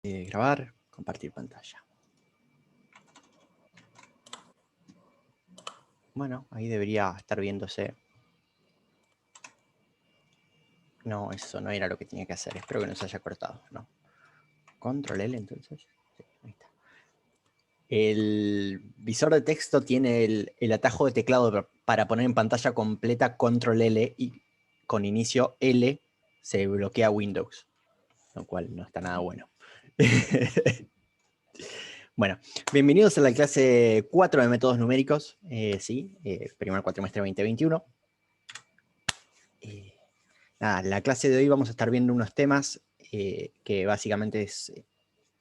Grabar, compartir pantalla. Bueno, ahí debería estar viéndose. No, eso no era lo que tenía que hacer. Espero que no se haya cortado. No. Control L entonces. Sí, ahí está. El visor de texto tiene el atajo de teclado para poner en pantalla completa Control L y con inicio L se bloquea Windows, lo cual no está nada bueno. Bueno, bienvenidos a la clase 4 de métodos numéricos, primer cuatrimestre 2021. Nada, en la clase de hoy vamos a estar viendo unos temas que básicamente es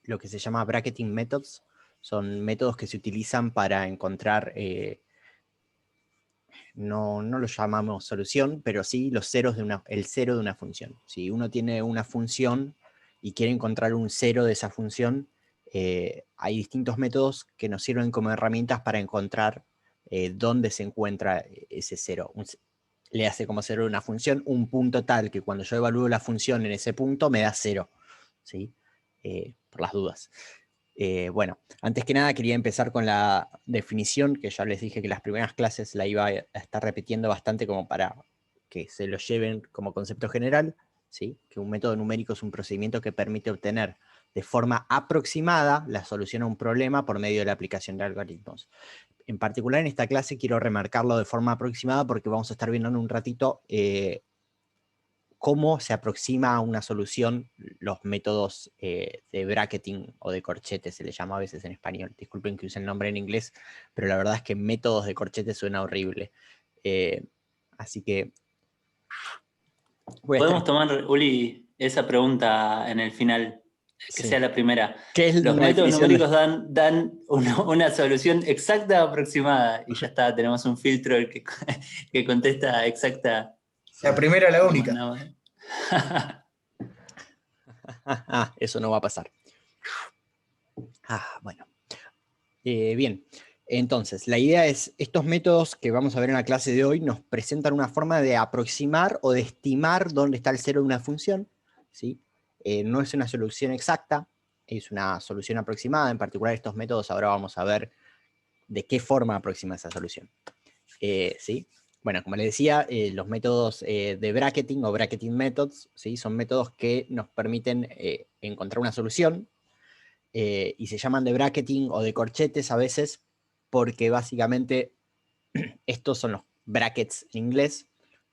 lo que se llama bracketing methods. Son métodos que se utilizan para encontrar, no lo llamamos solución, pero sí los ceros el cero de una función. Si uno tiene una función y quiere encontrar un cero de esa función, hay distintos métodos que nos sirven como herramientas para encontrar dónde se encuentra ese cero. Le hace como cero de una función un punto tal que cuando yo evalúo la función en ese punto me da cero, ¿sí? Por las dudas. Bueno, antes que nada quería empezar con la definición, que ya les dije que las primeras clases la iba a estar repitiendo bastante como para que se lo lleven como concepto general, ¿sí? Que un método numérico es un procedimiento que permite obtener de forma aproximada la solución a un problema por medio de la aplicación de algoritmos. En particular en esta clase quiero remarcarlo de forma aproximada porque vamos a estar viendo en un ratito cómo se aproxima a una solución los métodos de bracketing o de corchetes, se le llama a veces en español. Disculpen que use el nombre en inglés, pero la verdad es que métodos de corchetes suena horrible. Así que voy a Podemos estar... tomar, Uli, esa pregunta en el final, que Sí. sea la primera. ¿Qué es Los una métodos definición de...? numéricos dan una solución exacta aproximada y ya está, tenemos un filtro que contesta exacta. La primera, la única. Eso no va a pasar. Bueno. Bien, entonces, la idea es, estos métodos que vamos a ver en la clase de hoy nos presentan una forma de aproximar o de estimar dónde está el cero de una función, ¿sí? No es una solución exacta, es una solución aproximada. En particular estos métodos ahora vamos a ver de qué forma aproxima esa solución. ¿Sí? Bueno, como les decía, los métodos de bracketing o bracketing methods, ¿sí? Son métodos que nos permiten encontrar una solución, y se llaman de bracketing o de corchetes a veces porque básicamente estos son los brackets en inglés,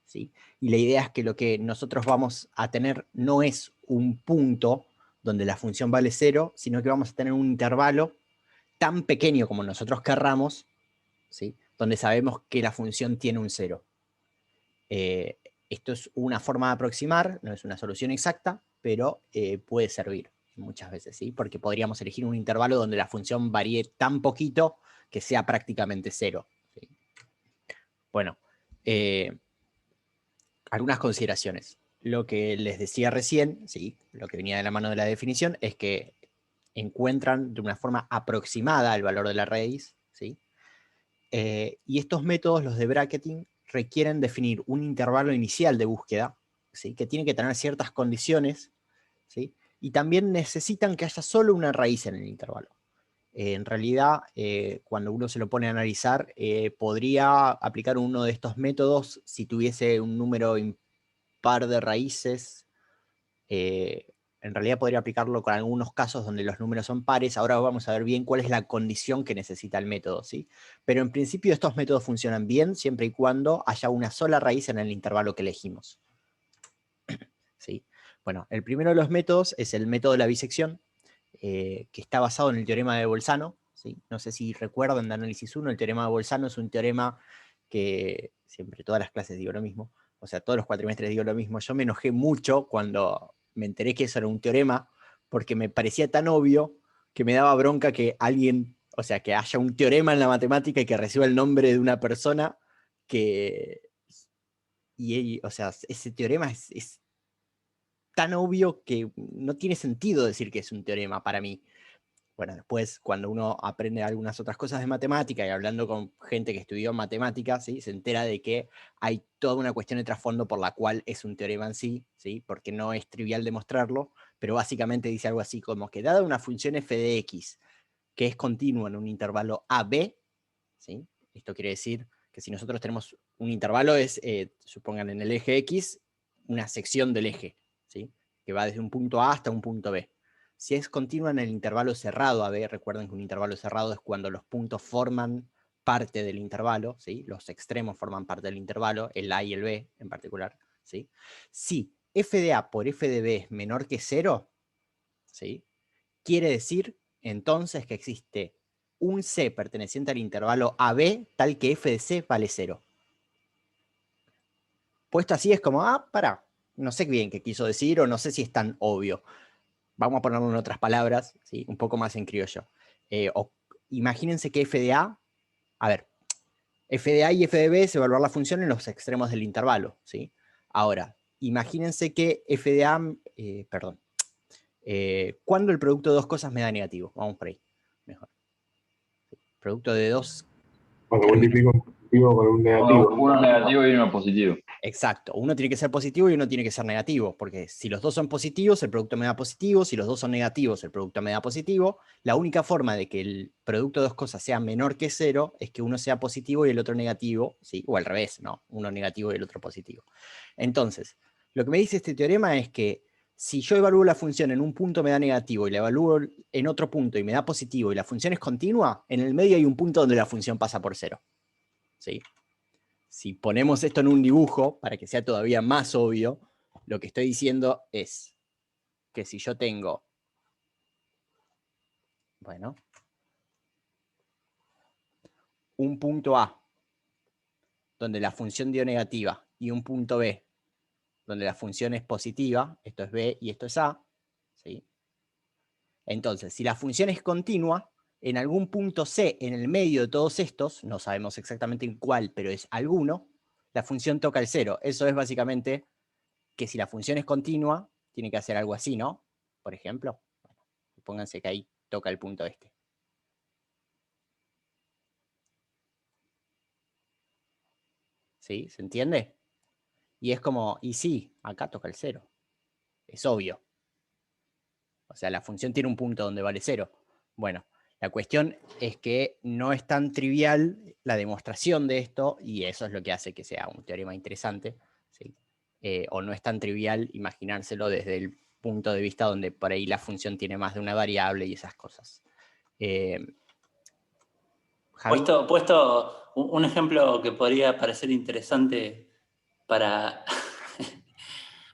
¿sí? Y la idea es que lo que nosotros vamos a tener no es un punto donde la función vale 0, sino que vamos a tener un intervalo tan pequeño como nosotros querramos, ¿sí? Donde sabemos que la función tiene un 0. Esto es una forma de aproximar, no es una solución exacta, pero puede servir muchas veces, ¿sí? Porque podríamos elegir un intervalo donde la función varíe tan poquito que sea prácticamente 0. ¿Sí? Bueno, algunas consideraciones. Lo que les decía recién, ¿sí? Lo que venía de la mano de la definición, es que encuentran de una forma aproximada el valor de la raíz, ¿sí? Y estos métodos, los de bracketing, requieren definir un intervalo inicial de búsqueda, ¿sí? Que tiene que tener ciertas condiciones, ¿sí? Y también necesitan que haya solo una raíz en el intervalo. En realidad, cuando uno se lo pone a analizar, podría aplicar uno de estos métodos si tuviese un número impar de raíces. En realidad podría aplicarlo con algunos casos donde los números son pares. Ahora vamos a ver bien cuál es la condición que necesita el método, ¿sí? Pero en principio estos métodos funcionan bien siempre y cuando haya una sola raíz en el intervalo que elegimos, ¿sí? Bueno, el primero de los métodos es el método de la bisección, que está basado en el teorema de Bolzano, ¿sí? No sé si recuerdan de análisis 1, el teorema de Bolzano es un teorema que siempre todas las clases digo lo mismo, o sea, todos los cuatrimestres digo lo mismo. Yo me enojé mucho cuando me enteré que eso era un teorema, porque me parecía tan obvio que me daba bronca que alguien, o sea, que haya un teorema en la matemática y que reciba el nombre de una persona que... o sea, ese teorema es tan obvio que no tiene sentido decir que es un teorema para mí. Bueno, después cuando uno aprende algunas otras cosas de matemática y hablando con gente que estudió matemáticas, ¿sí? Se entera de que hay toda una cuestión de trasfondo por la cual es un teorema en sí, ¿sí? Porque no es trivial demostrarlo, pero básicamente dice algo así como que dada una función f de x que es continua en un intervalo AB, ¿sí? Esto quiere decir que si nosotros tenemos un intervalo, es, supongan en el eje X, una sección del eje, ¿sí? Que va desde un punto A hasta un punto B. Si es continua en el intervalo cerrado AB, recuerden que un intervalo cerrado es cuando los puntos forman parte del intervalo, ¿sí? Los extremos forman parte del intervalo, el A y el B en particular, ¿sí? Si f de A por f de B es menor que 0, ¿sí? Quiere decir entonces que existe un C perteneciente al intervalo AB tal que f de C vale 0. Puesto así es como, pará, no sé bien qué quiso decir o no sé si es tan obvio. Vamos a ponerlo en otras palabras, ¿sí? Un poco más en criollo. Imagínense que f de A ver, f de A y f de B es evaluar la función en los extremos del intervalo, ¿sí? Ahora, imagínense que f de A, perdón, ¿cuándo el producto de dos cosas me da negativo? Vamos por ahí, mejor. Producto de dos Cuando términos. multiplico un positivo con un negativo. Uno negativo y uno positivo. Exacto, uno tiene que ser positivo y uno tiene que ser negativo, porque si los dos son positivos, el producto me da positivo, si los dos son negativos, el producto me da positivo. La única forma de que el producto de dos cosas sea menor que 0 es que uno sea positivo y el otro negativo, ¿sí? O al revés, ¿no? Uno negativo y el otro positivo. Entonces, lo que me dice este teorema es que si yo evalúo la función en un punto me da negativo y la evalúo en otro punto y me da positivo y la función es continua, en el medio hay un punto donde la función pasa por 0, ¿sí? Si ponemos esto en un dibujo, para que sea todavía más obvio, lo que estoy diciendo es que si yo tengo, bueno, un punto A, donde la función dio negativa, y un punto B, donde la función es positiva, esto es B y esto es A, ¿sí? Entonces, si la función es continua, en algún punto C, en el medio de todos estos, no sabemos exactamente en cuál, pero es alguno, la función toca el 0. Eso es básicamente que si la función es continua, tiene que hacer algo así, ¿no? Por ejemplo, bueno, pónganse que ahí toca el punto este. ¿Sí? ¿Se entiende? Y es como, y sí, acá toca el 0. Es obvio. O sea, la función tiene un punto donde vale 0. Bueno, la cuestión es que no es tan trivial la demostración de esto, y eso es lo que hace que sea un teorema interesante, ¿sí? O no es tan trivial imaginárselo desde el punto de vista donde por ahí la función tiene más de una variable y esas cosas. Javi. Puesto un ejemplo que podría parecer interesante para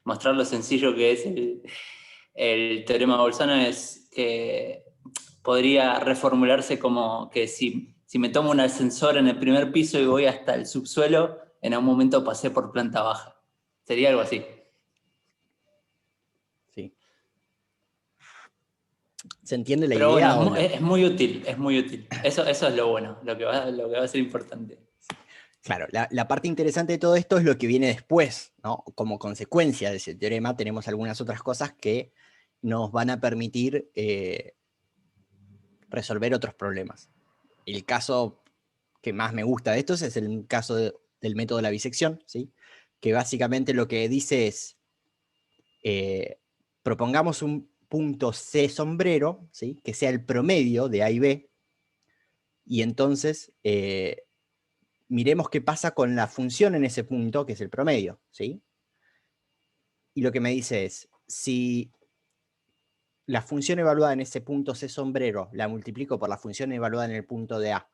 mostrar lo sencillo que es el teorema de Bolzano es que podría reformularse como que si me tomo un ascensor en el primer piso y voy hasta el subsuelo, en algún momento pasé por planta baja. Sería algo así. Sí. ¿Se entiende la Pero idea? bueno, ¿O es muy útil, es muy útil. Eso es lo bueno, lo que va a ser importante. Claro, la parte interesante de todo esto es lo que viene después, ¿no? Como consecuencia de ese teorema tenemos algunas otras cosas que nos van a permitir resolver otros problemas. El caso que más me gusta de estos es el caso del método de la bisección, ¿sí? Que básicamente lo que dice es, propongamos un punto C sombrero, ¿sí? Que sea el promedio de A y B, y entonces miremos qué pasa con la función en ese punto, que es el promedio, ¿sí? Y lo que me dice es, si la función evaluada en ese punto C sombrero la multiplico por la función evaluada en el punto de A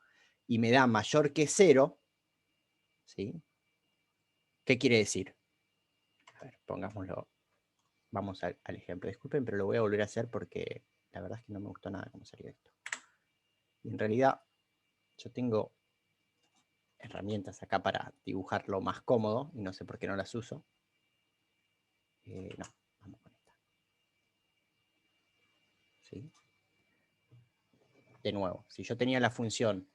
y me da mayor que 0, ¿sí? ¿Qué quiere decir? A ver, pongámoslo, vamos al ejemplo. Disculpen, pero lo voy a volver a hacer porque la verdad es que no me gustó nada cómo salió esto. Y en realidad, yo tengo herramientas acá para dibujarlo más cómodo y no sé por qué no las uso. No, vamos con esta. ¿Sí? De nuevo, si yo tenía la función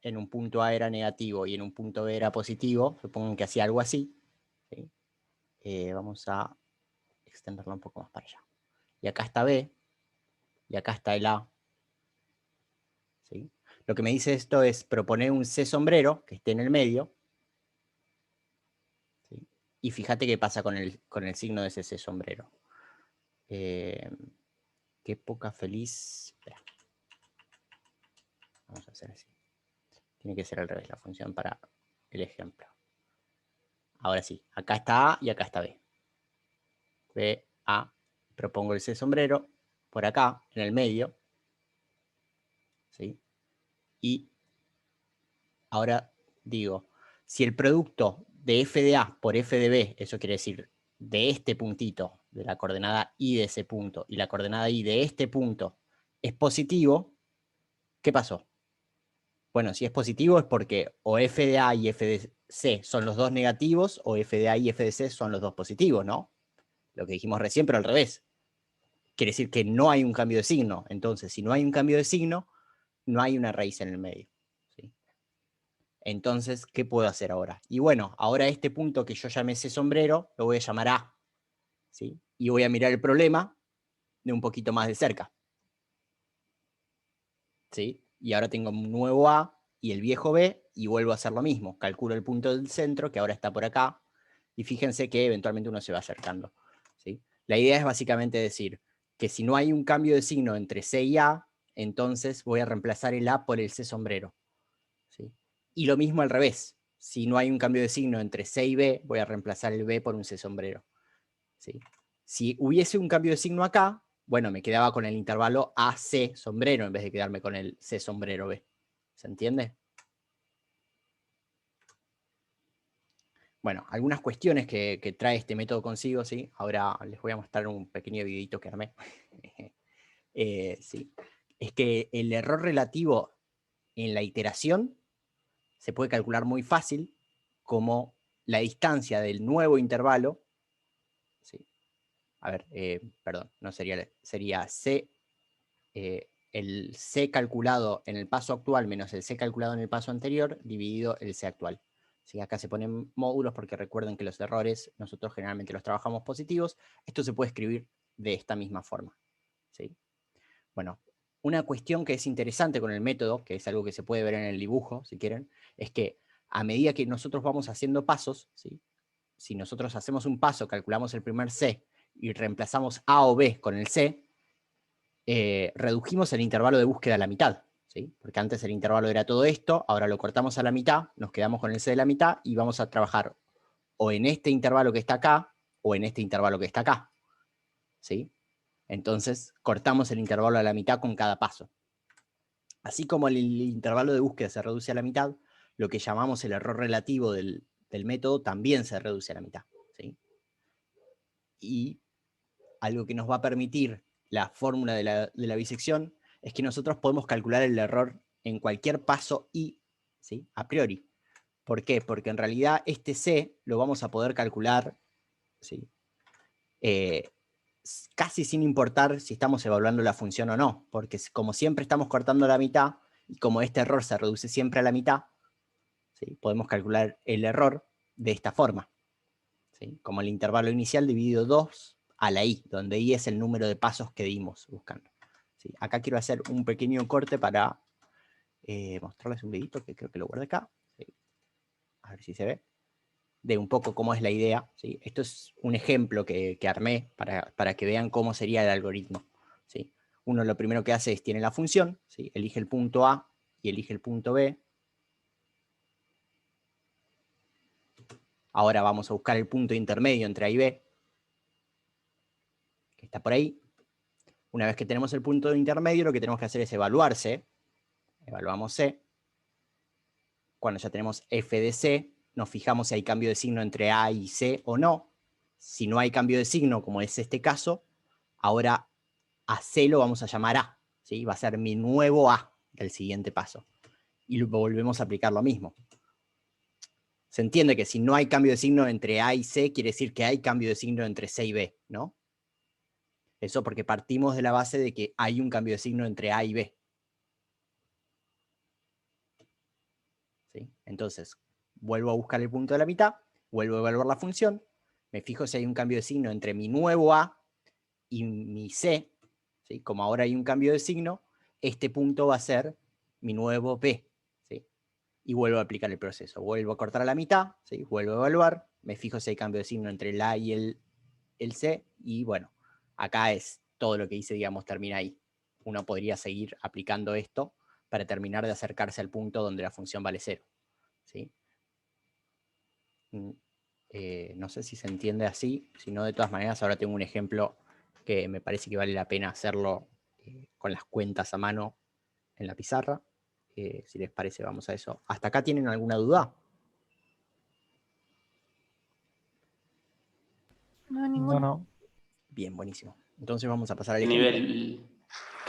en un punto A era negativo y en un punto B era positivo, supongo que hacía algo así, ¿sí? Vamos a extenderlo un poco más para allá. Y acá está B, y acá está el A, ¿sí? Lo que me dice esto es proponer un C sombrero que esté en el medio, ¿sí? Y fíjate qué pasa con el signo de ese C sombrero. Qué poca feliz. Espera. Vamos a hacer así. Tiene que ser al revés la función para el ejemplo. Ahora sí, acá está A y acá está B. B, A. Propongo el C sombrero por acá, en el medio. ¿Sí? Y ahora digo, si el producto de f de A por f de B, eso quiere decir de este puntito, de la coordenada Y de ese punto, y la coordenada Y de este punto, es positivo, ¿qué pasó? Bueno, si es positivo es porque o f de A y f de C son los dos negativos, o f de A y f de C son los dos positivos, ¿no? Lo que dijimos recién, pero al revés. Quiere decir que no hay un cambio de signo. Entonces, si no hay un cambio de signo, no hay una raíz en el medio. ¿Sí? Entonces, ¿qué puedo hacer ahora? Y bueno, ahora este punto que yo llamé C sombrero, lo voy a llamar A. ¿Sí? Y voy a mirar el problema de un poquito más de cerca. ¿Sí? Y ahora tengo un nuevo A y el viejo B, y vuelvo a hacer lo mismo. Calculo el punto del centro, que ahora está por acá, y fíjense que eventualmente uno se va acercando. ¿Sí? La idea es básicamente decir que si no hay un cambio de signo entre C y A, entonces voy a reemplazar el A por el C sombrero. ¿Sí? Y lo mismo al revés. Si no hay un cambio de signo entre C y B, voy a reemplazar el B por un C sombrero. ¿Sí? Si hubiese un cambio de signo acá, bueno, me quedaba con el intervalo AC sombrero en vez de quedarme con el C sombrero B. ¿Se entiende? Bueno, algunas cuestiones que trae este método consigo, ¿sí? Ahora les voy a mostrar un pequeño videito que armé. ¿Sí? Es que el error relativo en la iteración se puede calcular muy fácil como la distancia del nuevo intervalo. ¿Sí? A ver, perdón, no sería C, el C calculado en el paso actual menos el C calculado en el paso anterior dividido el C actual. ¿Sí? Acá se ponen módulos porque recuerden que los errores nosotros generalmente los trabajamos positivos. Esto se puede escribir de esta misma forma. ¿Sí? Bueno, una cuestión que es interesante con el método, que es algo que se puede ver en el dibujo, si quieren, es que a medida que nosotros vamos haciendo pasos, ¿sí? Si nosotros hacemos un paso, calculamos el primer C y reemplazamos A o B con el C, redujimos el intervalo de búsqueda a la mitad. ¿Sí? Porque antes el intervalo era todo esto, ahora lo cortamos a la mitad, nos quedamos con el C de la mitad y vamos a trabajar o en este intervalo que está acá o en este intervalo que está acá. ¿Sí? Entonces cortamos el intervalo a la mitad con cada paso. Así como el intervalo de búsqueda se reduce a la mitad, lo que llamamos el error relativo del método también se reduce a la mitad. ¿Sí? Y algo que nos va a permitir la fórmula de la bisección es que nosotros podemos calcular el error en cualquier paso i, ¿sí? A priori. ¿Por qué? Porque en realidad este c lo vamos a poder calcular, ¿sí? Casi sin importar si estamos evaluando la función o no, porque como siempre estamos cortando la mitad, y como este error se reduce siempre a la mitad, ¿sí? Podemos calcular el error de esta forma. ¿Sí? Como el intervalo inicial dividido 2 a la i, donde i es el número de pasos que dimos buscando. ¿Sí? Acá quiero hacer un pequeño corte para mostrarles un videito que creo que lo guardé acá. ¿Sí? A ver si se ve. De un poco cómo es la idea. ¿Sí? Esto es un ejemplo que armé para que vean cómo sería el algoritmo. ¿Sí? Uno lo primero que hace es, tiene la función, ¿sí? Elige el punto A y elige el punto B. Ahora vamos a buscar el punto intermedio entre A y B, que está por ahí. Una vez que tenemos el punto intermedio, lo que tenemos que hacer es evaluar C. Evaluamos C. Cuando ya tenemos f de C, nos fijamos si hay cambio de signo entre A y C o no. Si no hay cambio de signo, como es este caso, ahora a C lo vamos a llamar A. ¿Sí? Va a ser mi nuevo A del siguiente paso. Y volvemos a aplicar lo mismo. Se entiende que si no hay cambio de signo entre A y C, quiere decir que hay cambio de signo entre C y B, ¿no? Eso porque partimos de la base de que hay un cambio de signo entre A y B. ¿Sí? Entonces, vuelvo a buscar el punto de la mitad, vuelvo a evaluar la función, me fijo si hay un cambio de signo entre mi nuevo A y mi C, ¿sí? Como ahora hay un cambio de signo, este punto va a ser mi nuevo B, ¿sí? Y vuelvo a aplicar el proceso, vuelvo a cortar a la mitad, ¿sí? Vuelvo a evaluar, me fijo si hay cambio de signo entre el A y el C, y bueno, acá es todo lo que hice, digamos, termina ahí. Uno podría seguir aplicando esto para terminar de acercarse al punto donde la función vale 0. ¿Sí? No sé si se entiende así, si no, de todas maneras, ahora tengo un ejemplo que me parece que vale la pena hacerlo con las cuentas a mano en la pizarra. Si les parece, vamos a eso. ¿Hasta acá tienen alguna duda? No, ninguno. No. Bien, buenísimo. Entonces vamos a pasar al ¿Qué ejemplo.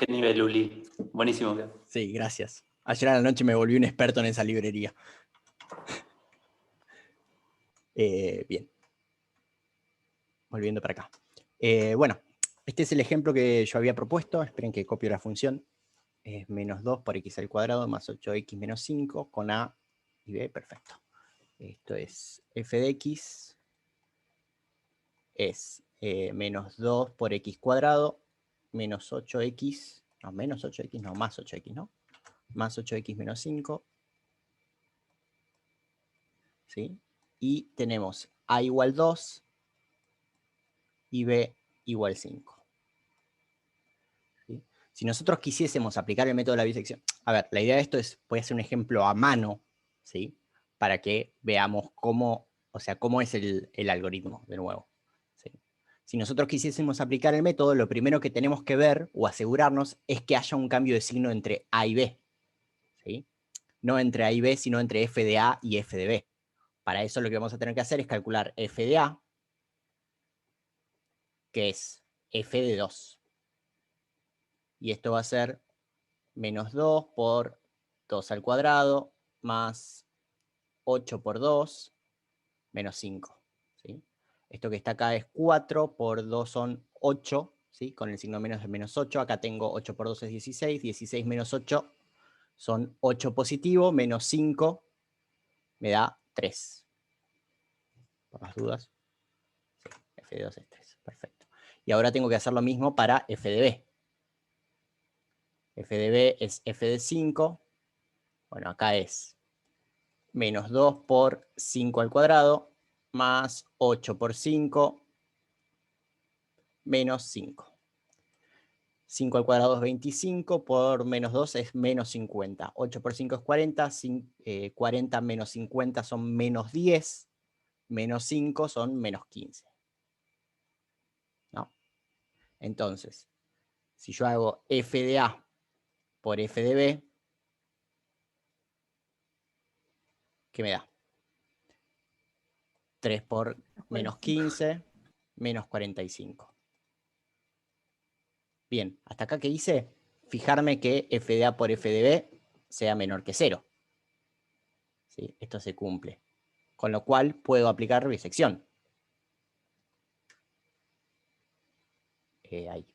nivel, Uli? Buenísimo. Sí, gracias. Ayer a la noche me volví un experto en esa librería. Bien. Volviendo para acá. Bueno, este es el ejemplo que yo había propuesto. Esperen que copio la función. Es menos 2 por x al cuadrado más 8x menos 5 con a y b. Perfecto. Esto es f de x. Es menos 2 por x cuadrado menos 8x. No, menos 8x, no, más 8x, ¿no? Más 8x menos 5. ¿Sí? Y tenemos a igual 2 y b igual 5. ¿Sí? Si nosotros quisiésemos aplicar el método de la bisección, a ver, la idea de esto es, voy a hacer un ejemplo a mano, ¿sí? Para que veamos cómo, o sea, cómo es el algoritmo, de nuevo. ¿Sí? Si nosotros quisiésemos aplicar el método, lo primero que tenemos que ver o asegurarnos es que haya un cambio de signo entre a y b. ¿Sí? No entre a y b, sino entre f de a y f de b. Para eso lo que vamos a tener que hacer es calcular f de a, que es f de 2. Y esto va a ser menos 2 por 2 al cuadrado más 8 por 2 menos 5. ¿Sí? Esto que está acá es 4 por 2 son 8, ¿sí? Con el signo menos de menos 8. Acá tengo 8 por 2 es 16. 16 menos 8 son 8 positivo, menos 5 me da 3. Por las dudas. Sí, f de 2 es 3. Perfecto. Y ahora tengo que hacer lo mismo para f de b. F de b es f de 5. Bueno, acá es menos 2 por 5 al cuadrado más 8 por 5 menos 5. 5 al cuadrado es 25, por menos 2 es menos 50. 8 por 5 es 40, 40 menos 50 son menos 10, menos 5 son menos 15. ¿No? Entonces, si yo hago f de a por f de b, ¿qué me da? 3 por menos 15, menos 45. Bien, hasta acá que hice, fijarme que f de a por f de b sea menor que 0. ¿Sí? Esto se cumple. Con lo cual puedo aplicar bisección. Ahí.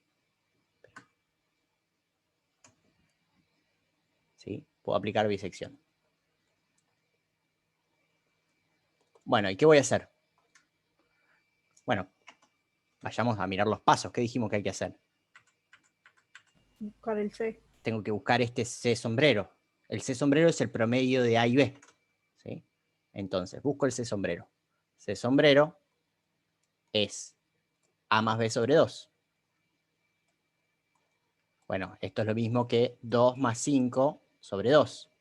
¿Sí? Puedo aplicar bisección. Bueno, ¿y qué voy a hacer? Bueno, vayamos a mirar los pasos. ¿Qué dijimos que hay que hacer? Buscar el C. Tengo que buscar este C sombrero. El C sombrero es el promedio de A y B. ¿Sí? Entonces, busco el C sombrero. C sombrero es A más B sobre 2. Bueno, esto es lo mismo que 2 más 5 sobre 2.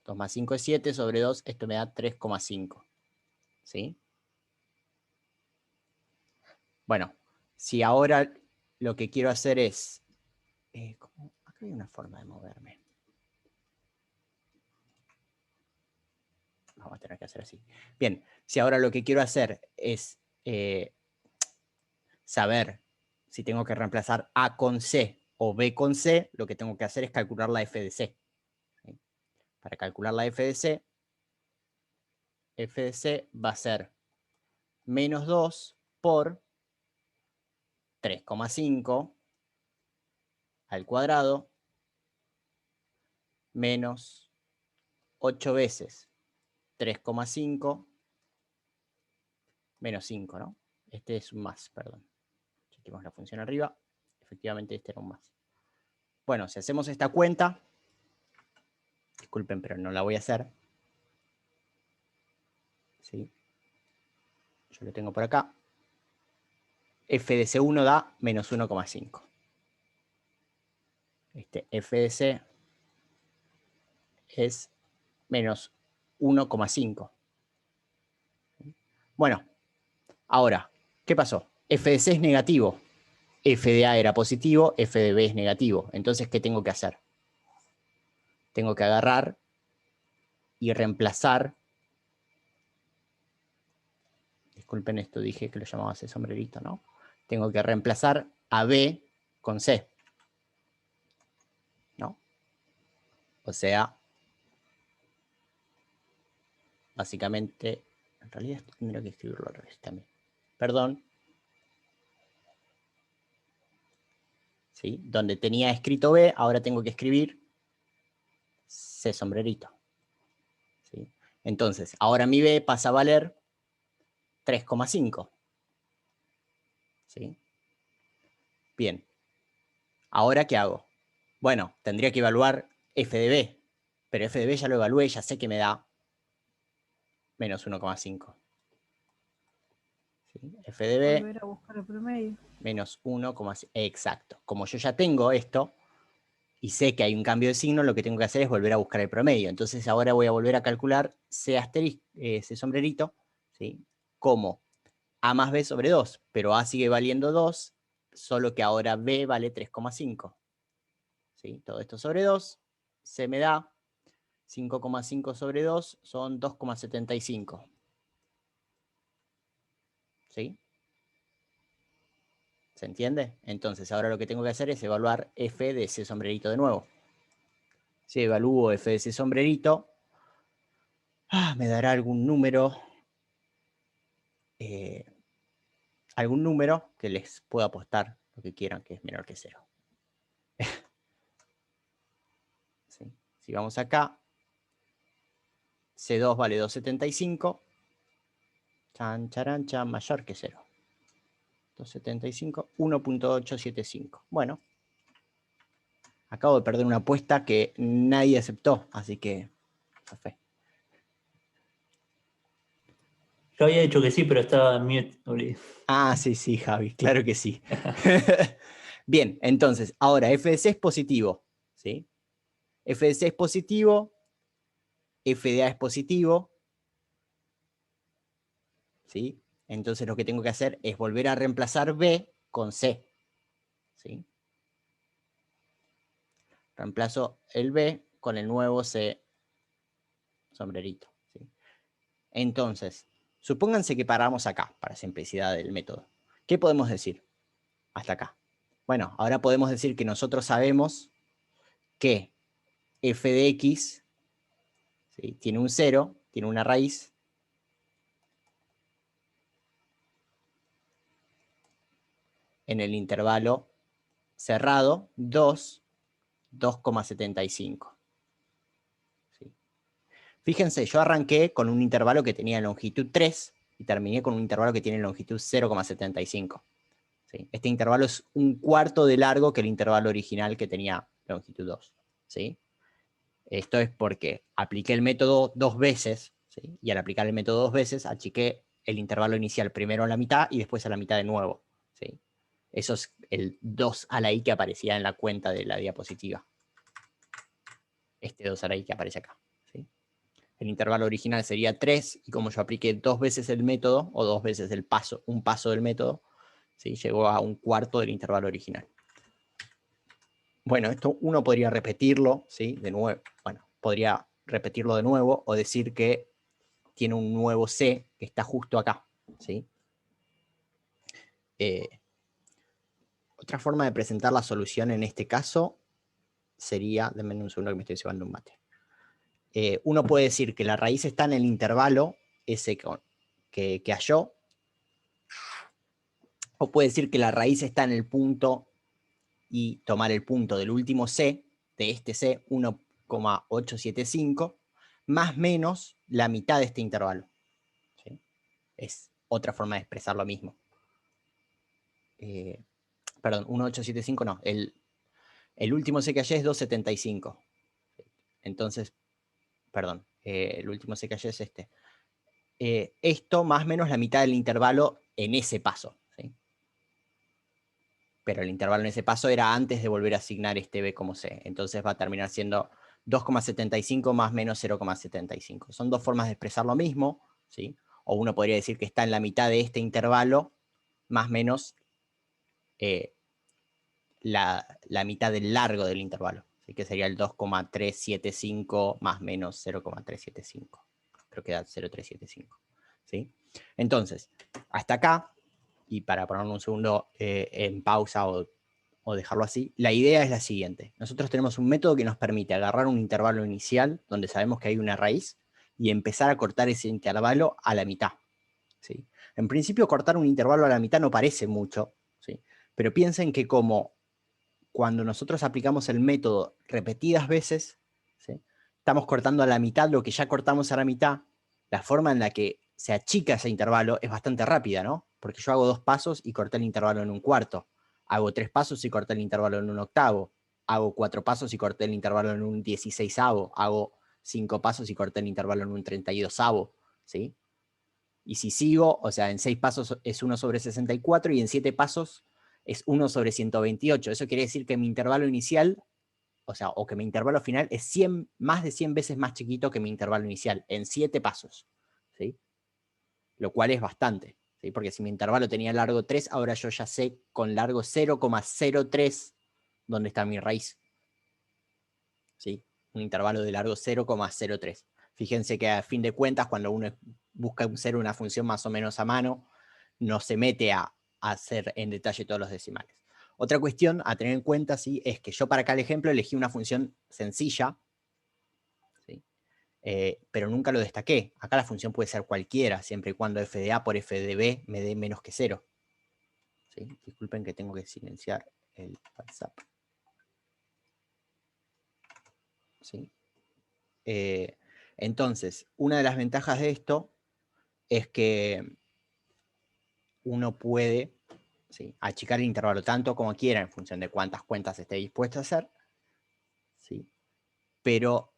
2 más 5 es 7 sobre 2. Esto me da 3,5. ¿Sí? Bueno, si ahora lo que quiero hacer es... acá hay una forma de moverme. Vamos a tener que hacer así. Bien, si ahora lo que quiero hacer es saber si tengo que reemplazar A con C o B con C, lo que tengo que hacer es calcular la f de C. ¿Sí? Para calcular la f de C va a ser menos 2 por 3,5 al cuadrado menos 8 veces 3,5 menos 5, ¿no? Este es un más, perdón. Chequemos la función arriba. Efectivamente, este era un más. Bueno, si hacemos esta cuenta, disculpen, pero no la voy a hacer. ¿Sí? Yo lo tengo por acá. f de C1 da menos 1,5. F de C es menos 1,5. Bueno, ahora, ¿qué pasó? F de C es negativo. F de A era positivo, F de B es negativo. Entonces, ¿qué tengo que hacer? Tengo que agarrar y reemplazar. Disculpen, esto dije que lo llamaba C sombrerito, ¿no? Tengo que reemplazar a B con C, ¿no? O sea, básicamente, en realidad esto tendría que escribirlo al revés también. Perdón. ¿Sí? Donde tenía escrito B, ahora tengo que escribir C sombrerito. ¿Sí? Entonces, ahora mi B pasa a valer 3,5. ¿Sí? Bien. ¿Ahora qué hago? Bueno, tendría que evaluar F de B, pero F de B ya lo evalué, ya sé que me da menos 1,5. ¿Sí? F de B Volver a buscar el promedio. menos 1,5. Exacto. Como yo ya tengo esto y sé que hay un cambio de signo, lo que tengo que hacer es volver a buscar el promedio. Entonces ahora voy a volver a calcular C sombrerito, ¿sí? Como A más B sobre 2, pero A sigue valiendo 2, solo que ahora B vale 3,5. ¿Sí? Todo esto sobre 2, C me da 5,5 sobre 2 son 2,75. ¿Sí? ¿Se entiende? Entonces ahora lo que tengo que hacer es evaluar F de C sombrerito de nuevo. Si evalúo F de C sombrerito, me dará algún número que les pueda apostar lo que quieran, que es menor que 0. ¿Sí? Si vamos acá, C2 vale 2,75, chan, charan, chan, mayor que 0. 2,75, 1,875. Bueno, acabo de perder una apuesta que nadie aceptó, así que café. Yo había dicho que sí, pero estaba en mute, olvidé. Ah, sí, sí, Javi, claro que sí. Bien, entonces, ahora f de c es positivo, ¿sí? F de c es positivo, f de a es positivo, ¿sí? Entonces lo que tengo que hacer es volver a reemplazar b con c, ¿sí? Reemplazo el b con el nuevo c sombrerito, ¿sí? Entonces, supónganse que paramos acá, para simplicidad del método. ¿Qué podemos decir hasta acá? Bueno, ahora podemos decir que nosotros sabemos que f de x, ¿sí?, tiene un 0, tiene una raíz, en el intervalo cerrado 2, 2,75. ¿Sí? Fíjense, yo arranqué con un intervalo que tenía longitud 3 y terminé con un intervalo que tiene longitud 0,75. ¿Sí? Este intervalo es un cuarto de largo que el intervalo original que tenía longitud 2. ¿Sí? Esto es porque apliqué el método 2 veces, ¿sí? Y al aplicar el método 2 veces achiqué el intervalo inicial primero a la mitad y después a la mitad de nuevo. ¿Sí? Eso es el 2 a la i que aparecía en la cuenta de la diapositiva. Este 2 a la i que aparece acá. ¿Sí? El intervalo original sería 3, y como yo apliqué 2 veces el método, o 2 veces un paso del método, ¿sí?, llegó a un cuarto del intervalo original. Bueno, esto uno podría repetirlo, ¿sí?, de nuevo. Bueno, podría repetirlo de nuevo o decir que tiene un nuevo c que está justo acá. ¿Sí? Otra forma de presentar la solución en este caso sería, denme un segundo que me estoy llevando un mate. Uno puede decir que la raíz está en el intervalo ese que halló, o puede decir que la raíz está en el punto y tomar el punto del último c, de este c, 1,875, más menos la mitad de este intervalo. ¿Sí? Es otra forma de expresar lo mismo. Perdón, 1,875 no, el último c que hallé es 2,75. Entonces, perdón, el último c que hallé es este. Esto más o menos la mitad del intervalo en ese paso. ¿Sí? pero el intervalo en ese paso era antes de volver a asignar este b como c. Entonces va a terminar siendo 2,75 más menos 0,75. Son dos formas de expresar lo mismo, ¿sí? O uno podría decir que está en la mitad de este intervalo, más menos la mitad del largo del intervalo, ¿sí? Que sería el 2,375 más menos 0,375. Creo que da 0,375. ¿Sí? Entonces, hasta acá, y para ponerlo un segundo en pausa o dejarlo así, la idea es la siguiente. Nosotros tenemos un método que nos permite agarrar un intervalo inicial, donde sabemos que hay una raíz, y empezar a cortar ese intervalo a la mitad. ¿Sí? En principio, cortar un intervalo a la mitad no parece mucho, ¿sí? Pero piensen que como cuando nosotros aplicamos el método repetidas veces, ¿sí? Estamos cortando a la mitad lo que ya cortamos a la mitad. La forma en la que se achica ese intervalo es bastante rápida, ¿no? Porque yo hago 2 pasos y corté el intervalo en 1/4. Hago 3 pasos y corté el intervalo en 1/8. Hago 4 pasos y corté el intervalo en 1/16. Hago 5 pasos y corté el intervalo en 1/32. ¿Sí? Y si sigo, o sea, en 6 pasos es 1/64 y en 7 pasos es 1/128. Eso quiere decir que mi intervalo inicial, o sea, o que mi intervalo final es más de 100 veces más chiquito que mi intervalo inicial, en 7 pasos. ¿Sí? Lo cual es bastante. ¿Sí? Porque si mi intervalo tenía largo 3, ahora yo ya sé con largo 0,03 dónde está mi raíz. ¿Sí? Un intervalo de largo 0,03. Fíjense que a fin de cuentas, cuando uno busca ser una función más o menos a mano, no se mete a hacer en detalle todos los decimales. Otra cuestión a tener en cuenta, ¿sí? Es que yo para cada ejemplo elegí una función sencilla, ¿sí? Pero nunca lo destaqué. Acá la función puede ser cualquiera, siempre y cuando f de a por f de b me dé menos que 0. ¿Sí? Disculpen que tengo que silenciar el WhatsApp. ¿Sí? Entonces, una de las ventajas de esto es que uno puede, ¿sí?, achicar el intervalo tanto como quiera en función de cuántas cuentas esté dispuesto a hacer, ¿sí? Pero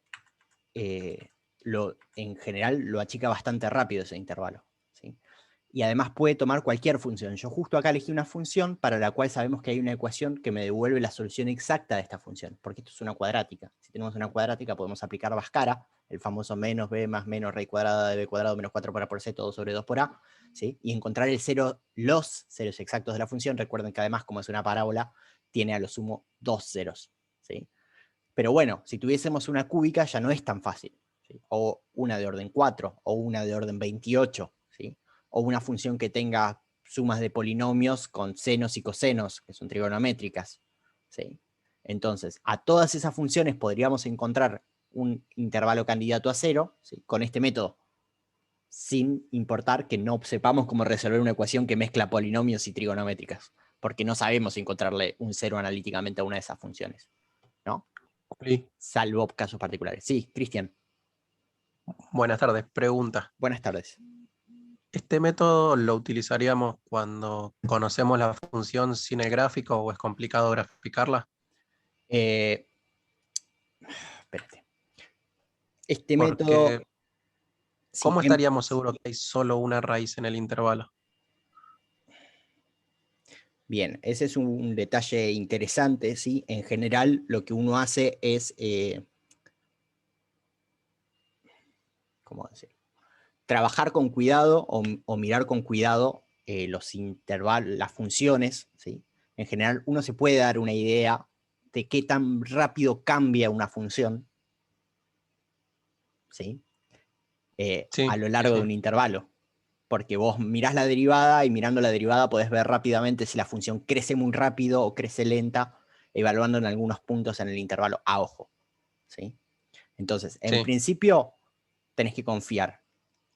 en general lo achica bastante rápido ese intervalo, ¿sí? Y además puede tomar cualquier función. Yo justo acá elegí una función para la cual sabemos que hay una ecuación que me devuelve la solución exacta de esta función, porque esto es una cuadrática. Si tenemos una cuadrática podemos aplicar Bhaskara, el famoso menos b más menos raíz cuadrada de b cuadrado menos 4 por a por c, todo sobre 2 por a, ¿sí? Y encontrar los ceros exactos de la función. Recuerden que además, como es una parábola, tiene a lo sumo 2 ceros, ¿sí? Pero bueno, si tuviésemos una cúbica ya no es tan fácil, ¿sí? O una de orden 4, o una de orden 28, ¿sí? O una función que tenga sumas de polinomios con senos y cosenos, que son trigonométricas, ¿sí? Entonces, a todas esas funciones podríamos encontrar un intervalo candidato a 0, ¿sí?, con este método, sin importar que no sepamos cómo resolver una ecuación que mezcla polinomios y trigonométricas, porque no sabemos encontrarle un 0 analíticamente a una de esas funciones, ¿no? Sí. Salvo casos particulares. Sí, Cristian. Buenas tardes. Pregunta. Buenas tardes. ¿Este método lo utilizaríamos cuando conocemos la función sin el gráfico o es complicado graficarla? Espérate. Este método... Porque, Sí, ¿cómo estaríamos seguros que hay solo una raíz en el intervalo? bien, ese es un detalle interesante, ¿sí? En general, lo que uno hace es... ¿cómo decir? Trabajar con cuidado o mirar con cuidado los intervalos, las funciones, ¿sí? En general, uno se puede dar una idea de qué tan rápido cambia una función, ¿sí? Sí, A lo largo de un intervalo. Porque vos mirás la derivada y mirando la derivada podés ver rápidamente si la función crece muy rápido o crece lenta, evaluando en algunos puntos en el intervalo a ojo, ¿sí? Entonces, en sí. principio, tenés que confiar.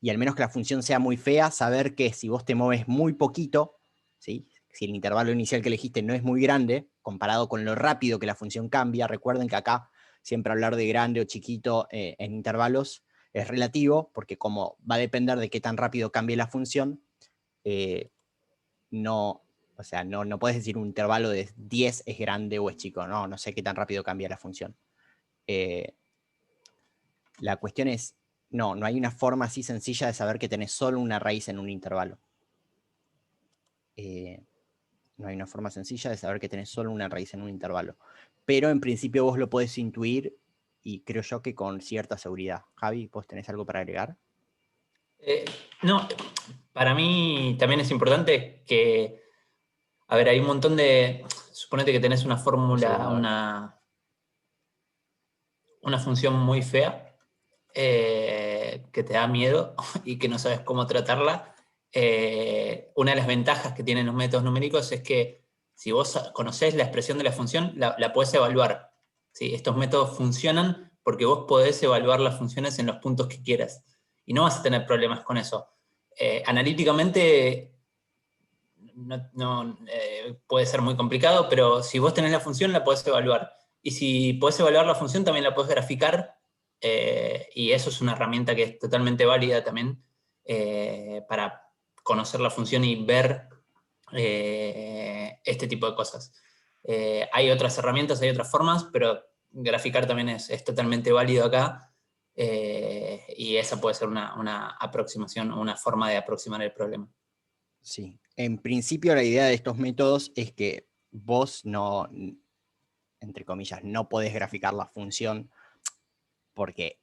Y al menos que la función sea muy fea, saber que si vos te mueves muy poquito, ¿sí?, si el intervalo inicial que elegiste no es muy grande, comparado con lo rápido que la función cambia. Recuerden que acá siempre hablar de grande o chiquito en intervalos es relativo, porque como va a depender de qué tan rápido cambie la función, no, o sea, no puedes decir un intervalo de 10 es grande o es chico, no sé qué tan rápido cambia la función. La cuestión es, no hay una forma así sencilla de saber que tenés solo una raíz en un intervalo. No hay una forma sencilla de saber que tenés solo una raíz en un intervalo. Pero en principio vos lo podés intuir y creo yo que con cierta seguridad. Javi, ¿vos tenés algo para agregar? No, para mí también es importante que, a ver, hay un montón de, suponete que tenés una fórmula, una función muy fea, que te da miedo y que no sabes cómo tratarla. Una de las ventajas que tienen los métodos numéricos es que si vos conocés la expresión de la función, la podés evaluar. ¿Sí? Estos métodos funcionan porque vos podés evaluar las funciones en los puntos que quieras. Y no vas a tener problemas con eso. Analíticamente puede ser muy complicado, pero si vos tenés la función, la podés evaluar. Y si podés evaluar la función, también la podés graficar, y eso es una herramienta que es totalmente válida también para conocer la función y ver este tipo de cosas. Hay otras herramientas, hay otras formas, pero graficar también es totalmente válido acá, y esa puede ser una aproximación, una forma de aproximar el problema. Sí, en principio la idea de estos métodos es que vos no, entre comillas, no podés graficar la función porque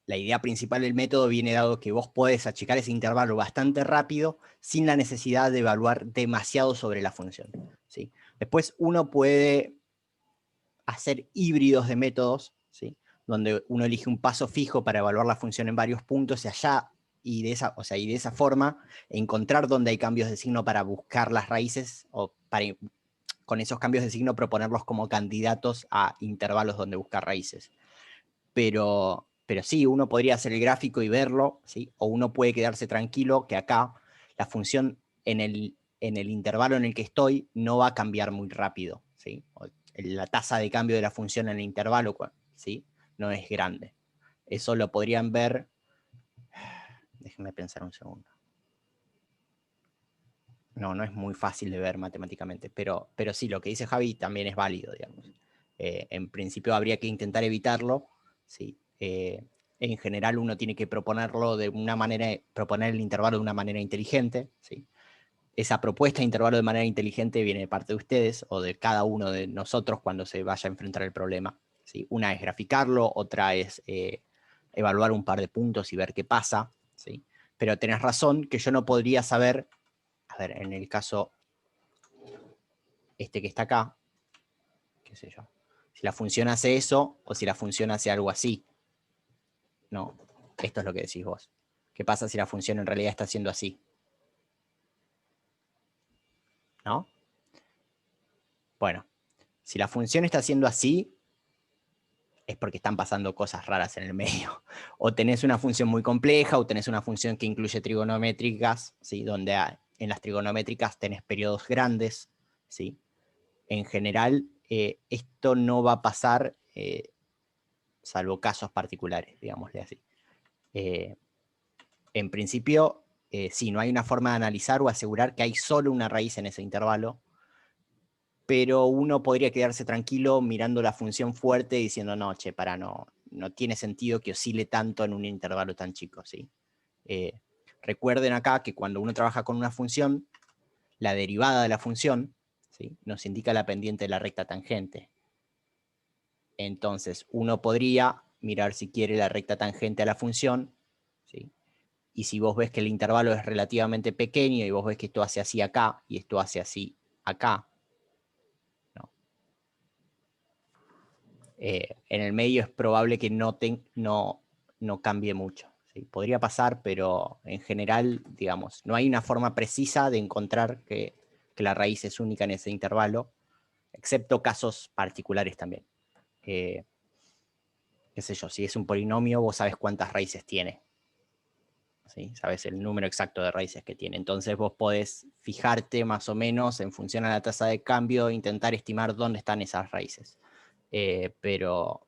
la idea principal del método viene dado que vos podés achicar ese intervalo bastante rápido sin la necesidad de evaluar demasiado sobre la función. ¿Sí? Después uno puede hacer híbridos de métodos, ¿sí? Donde uno elige un paso fijo para evaluar la función en varios puntos y allá y de esa forma encontrar dónde hay cambios de signo para buscar las raíces o para con esos cambios de signo proponerlos como candidatos a intervalos donde buscar raíces. Pero sí, uno podría hacer el gráfico y verlo, ¿sí? O uno puede quedarse tranquilo que acá la función en el intervalo en el que estoy no va a cambiar muy rápido, ¿sí? La tasa de cambio de la función en el intervalo, ¿sí? No es grande. Eso lo podrían ver. Déjenme pensar un segundo. No es muy fácil de ver matemáticamente, pero sí, lo que dice Javi también es válido, digamos. En principio habría que intentar evitarlo, ¿sí? En general uno tiene que proponerlo de una manera, proponer el intervalo de una manera inteligente, ¿sí? Esa propuesta de intervalo de manera inteligente viene de parte de ustedes o de cada uno de nosotros cuando se vaya a enfrentar el problema, ¿sí? Una es graficarlo, otra es evaluar un par de puntos y ver qué pasa, ¿sí? Pero tenés razón que yo no podría saber, a ver, en el caso este que está acá, qué sé yo, si la función hace eso o si la función hace algo así. No, esto es lo que decís vos. ¿Qué pasa si la función en realidad está haciendo así? ¿No? Bueno, si la función está haciendo así, es porque están pasando cosas raras en el medio. O tenés una función muy compleja, o tenés una función que incluye trigonométricas, ¿sí? Donde en las trigonométricas tenés periodos grandes, ¿sí? En general, esto no va a pasar, salvo casos particulares, digámosle así. En principio, sí, no hay una forma de analizar o asegurar que hay solo una raíz en ese intervalo, pero uno podría quedarse tranquilo mirando la función fuerte y diciendo, no, che, no tiene sentido que oscile tanto en un intervalo tan chico, ¿sí? Recuerden acá que cuando uno trabaja con una función, la derivada de la función, ¿sí? Nos indica la pendiente de la recta tangente. Entonces, uno podría mirar si quiere la recta tangente a la función, ¿sí? Y si vos ves que el intervalo es relativamente pequeño y vos ves que esto hace así acá y esto hace así acá, ¿no? En el medio es probable que no cambie mucho, ¿sí? Podría pasar, pero en general, digamos, no hay una forma precisa de encontrar que la raíz es única en ese intervalo, excepto casos particulares también. Qué sé yo, si es un polinomio, vos sabes cuántas raíces tiene, ¿sí? Sabes el número exacto de raíces que tiene. Entonces vos podés fijarte más o menos en función a la tasa de cambio, intentar estimar dónde están esas raíces. Pero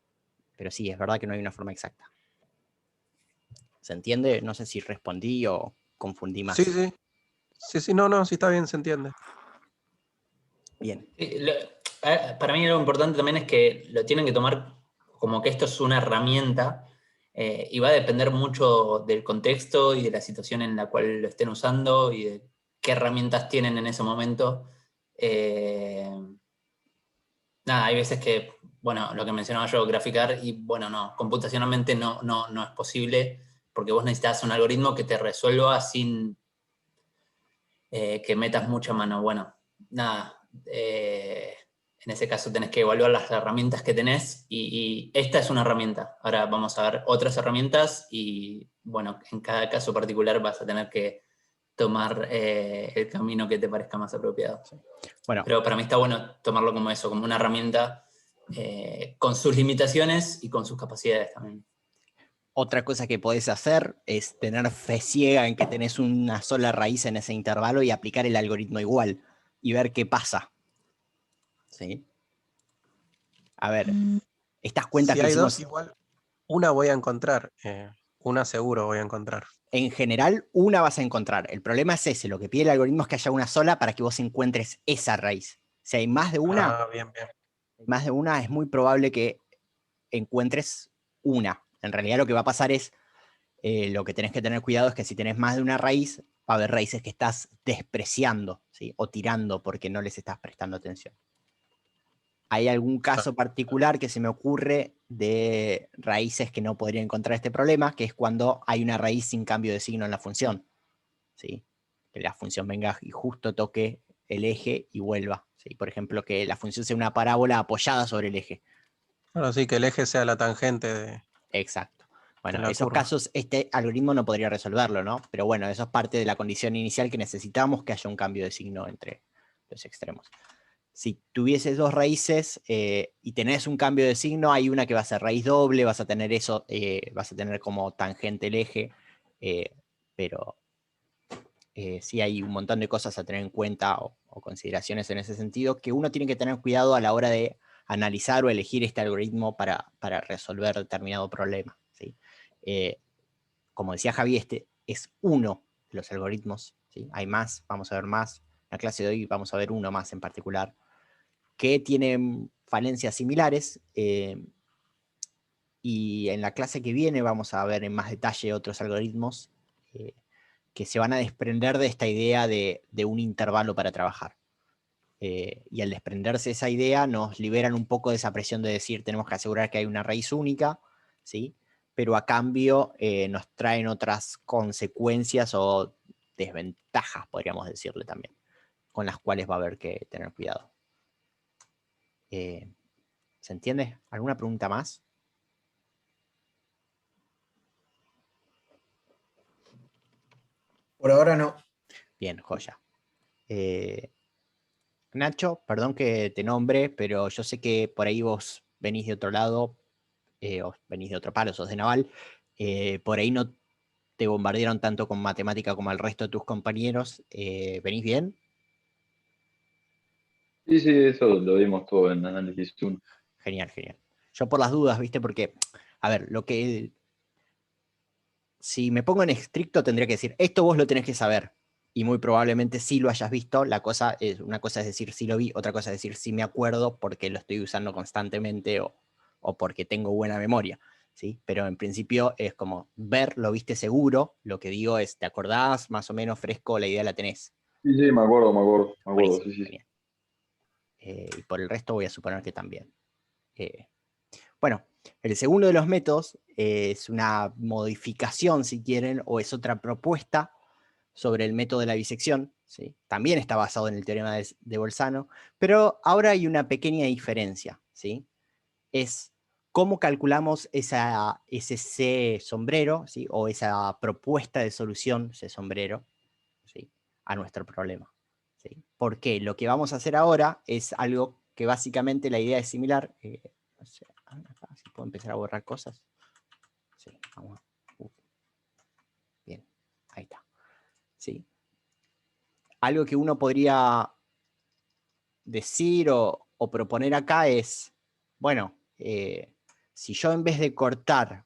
sí, es verdad que no hay una forma exacta. ¿Se entiende? No sé si respondí o confundí más. Sí. Sí, no, sí está bien, se entiende. Bien. Para mí lo importante también es que lo tienen que tomar como que esto es una herramienta, y va a depender mucho del contexto y de la situación en la cual lo estén usando y de qué herramientas tienen en ese momento. Nada, hay veces que, bueno, lo que mencionaba yo, graficar, y bueno, no, computacionalmente no es posible, porque vos necesitas un algoritmo que te resuelva sin que metas mucha mano. Bueno, nada, en ese caso tenés que evaluar las herramientas que tenés, y esta es una herramienta. Ahora vamos a ver otras herramientas, y bueno, en cada caso particular vas a tener que tomar el camino que te parezca más apropiado. Bueno, pero para mí está bueno tomarlo como eso, como una herramienta con sus limitaciones y con sus capacidades también. otra cosa que podés hacer es tener fe ciega en que tenés una sola raíz en ese intervalo y aplicar el algoritmo igual y ver qué pasa. ¿Sí? A ver, estas cuentas Si que hay hicimos, dos, igual una voy a encontrar. Una seguro voy a encontrar. en general, una vas a encontrar. El problema es ese, lo que pide el algoritmo es que haya una sola para que vos encuentres esa raíz. Si hay más de una, Bien, bien. es muy probable que encuentres una. En realidad lo que va a pasar es, lo que tenés que tener cuidado es que si tenés más de una raíz, va a haber raíces que estás despreciando, ¿sí? O tirando porque no les estás prestando atención. ¿Hay algún caso particular que se me ocurre de raíces que no podría encontrar este problema? Que es cuando hay una raíz sin cambio de signo en la función, ¿sí? Que la función venga y justo toque el eje y vuelva, ¿sí? Por ejemplo, que la función sea una parábola apoyada sobre el eje. Ahora sí, que el eje sea la tangente de Exacto. Bueno, la esos curva. casos este algoritmo no podría resolverlo, ¿no? Pero bueno, eso es parte de la condición inicial que necesitamos, que haya un cambio de signo entre los extremos. Si tuvieses dos raíces y tenés un cambio de signo, hay una que va a ser raíz doble, vas a tener eso, vas a tener como tangente el eje, pero sí hay un montón de cosas a tener en cuenta o consideraciones en ese sentido que uno tiene que tener cuidado a la hora de analizar o elegir este algoritmo para resolver determinado problema, ¿sí? Como decía Javi, este es uno de los algoritmos, ¿sí? Hay más, vamos a ver más. En la clase de hoy vamos a ver uno más en particular, que tienen falencias similares, y en la clase que viene vamos a ver en más detalle otros algoritmos que se van a desprender de esta idea de un intervalo para trabajar. Y al desprenderse de esa idea nos liberan un poco de esa presión de decir tenemos que asegurar que hay una raíz única, ¿sí? Pero a cambio nos traen otras consecuencias o desventajas, podríamos decirle también, con las cuales va a haber que tener cuidado. ¿Se entiende? ¿Alguna pregunta más? Por ahora no. Bien, joya. Nacho, perdón que te nombre, pero yo sé que por ahí vos venís de otro lado, o venís de otro palo, sos de Naval, por ahí no te bombardearon tanto con matemática como al resto de tus compañeros. ¿Venís bien? Sí, sí, eso lo vimos todo en análisis 1. Genial, genial. Yo por las dudas, ¿viste? Porque, a ver, si me pongo en estricto tendría que decir, esto vos lo tenés que saber. Y muy probablemente sí lo hayas visto. Una cosa es decir sí lo vi, otra cosa es decir sí me acuerdo porque lo estoy usando constantemente o porque tengo buena memoria, ¿sí? Pero en principio es como ver, lo viste seguro. Lo que digo es, ¿te acordás más o menos fresco? La idea la tenés. Sí, sí, me acuerdo, Buenísimo, sí, sí. genial. Y por el resto voy a suponer que también. Bueno, el segundo de los métodos es una modificación, si quieren, o es otra propuesta sobre el método de la bisección, ¿sí? También está basado en el teorema de Bolzano, pero ahora hay una pequeña diferencia, ¿sí? Es cómo calculamos ese C sombrero, ¿sí? O esa propuesta de solución C sombrero, ¿sí? A nuestro problema, ¿sí? Porque lo que vamos a hacer ahora es algo que básicamente la idea es similar. No sé, acá, si puedo empezar a borrar cosas. Sí, vamos. Bien, ahí está. ¿Sí? Algo que uno podría decir o proponer acá es, bueno, si yo en vez de cortar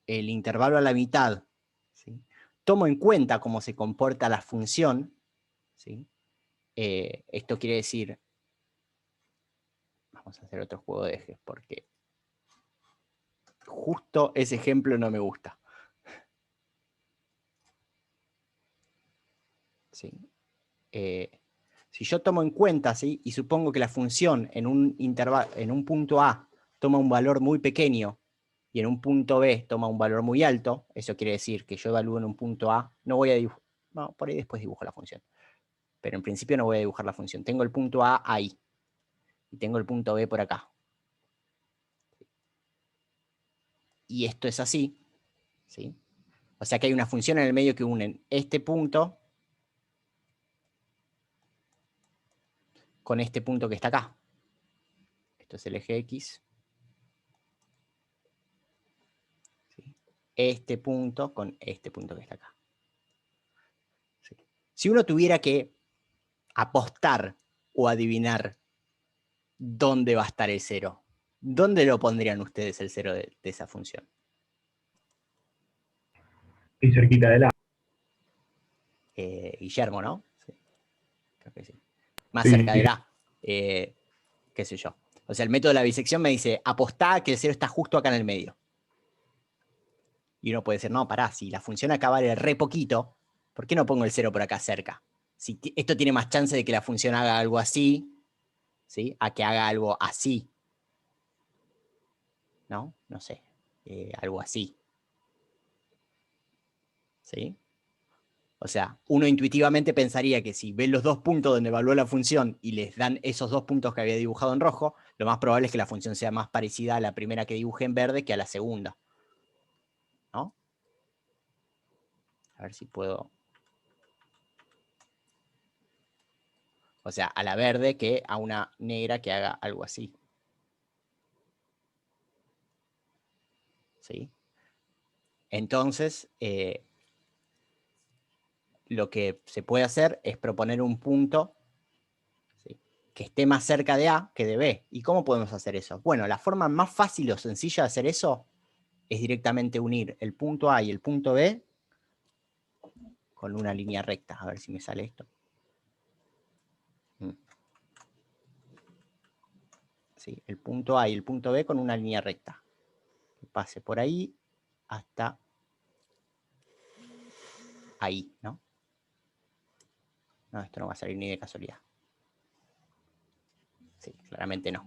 el intervalo a la mitad, ¿sí? Tomo en cuenta cómo se comporta la función, ¿sí? Esto quiere decir, vamos a hacer otro juego de ejes porque justo ese ejemplo no me gusta. ¿Sí? Si Si yo tomo en cuenta, ¿sí? Y supongo que la función en un intervalo, en un punto A toma un valor muy pequeño y en un punto B toma un valor muy alto, eso quiere decir que yo evalúo en un punto A, no voy a dibujar, no, por ahí después dibujo la función, pero en principio no voy a dibujar la función. Tengo el punto A ahí y tengo el punto B por acá. Y esto es así, ¿sí? O sea que hay una función en el medio que une este punto con este punto que está acá. Esto es el eje X. ¿Sí? Este punto con este punto que está acá. ¿Sí? Si uno tuviera que apostar o adivinar dónde va a estar el cero, ¿dónde lo pondrían ustedes el cero de esa función? Y cerquita del A. Guillermo, ¿no? Sí, creo que sí. Más Sí, cerca sí. del A. Qué sé yo. O sea, el método de la bisección me dice, apostá que el cero está justo acá en el medio. Y uno puede decir, no, pará, si la función acá vale re poquito, ¿por qué no pongo el cero por acá cerca? Si esto tiene más chance de que la función haga algo así, ¿sí? A que haga algo así. ¿No? No sé. Algo así. ¿Sí? O sea, uno intuitivamente pensaría que si ven los dos puntos donde evaluó la función y les dan esos dos puntos que había dibujado en rojo, lo más probable es que la función sea más parecida a la primera que dibujé en verde que a la segunda. ¿No? A ver si puedo... O sea, a la verde que a una negra que haga algo así. ¿Sí? Entonces, lo que se puede hacer es proponer un punto, ¿sí?, que esté más cerca de A que de B. ¿Y cómo podemos hacer eso? Bueno, la forma más fácil o sencilla de hacer eso es directamente unir el punto A y el punto B con una línea recta. A ver si me sale esto. ¿Sí? El punto A y el punto B con una línea recta. Que pase por ahí hasta ahí, ¿no? No, esto no va a salir ni de casualidad. Sí, claramente no.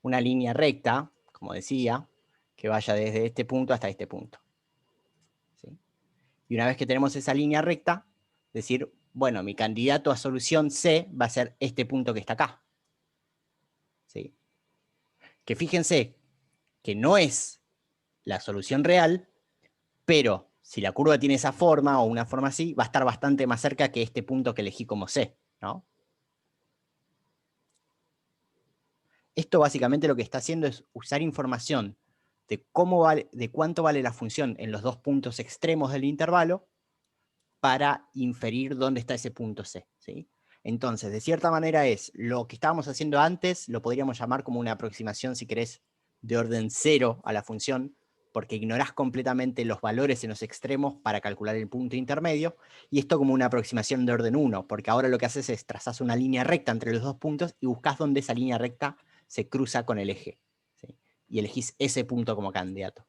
Una línea recta, como decía, que vaya desde este punto hasta este punto. ¿Sí? Y una vez que tenemos esa línea recta, decir, bueno, mi candidato a solución C va a ser este punto que está acá. ¿Sí? Que fíjense que no es la solución real, pero si la curva tiene esa forma o una forma así, va a estar bastante más cerca que este punto que elegí como C, ¿no? Esto básicamente lo que está haciendo es usar información de cuánto vale la función en los dos puntos extremos del intervalo para inferir dónde está ese punto C, ¿sí? Entonces, de cierta manera es lo que estábamos haciendo antes, lo podríamos llamar como una aproximación, si querés, de orden cero a la función, porque ignorás completamente los valores en los extremos para calcular el punto intermedio, y esto como una aproximación de orden 1, porque ahora lo que haces es trazás una línea recta entre los dos puntos y buscás dónde esa línea recta se cruza con el eje, ¿sí? Y elegís ese punto como candidato.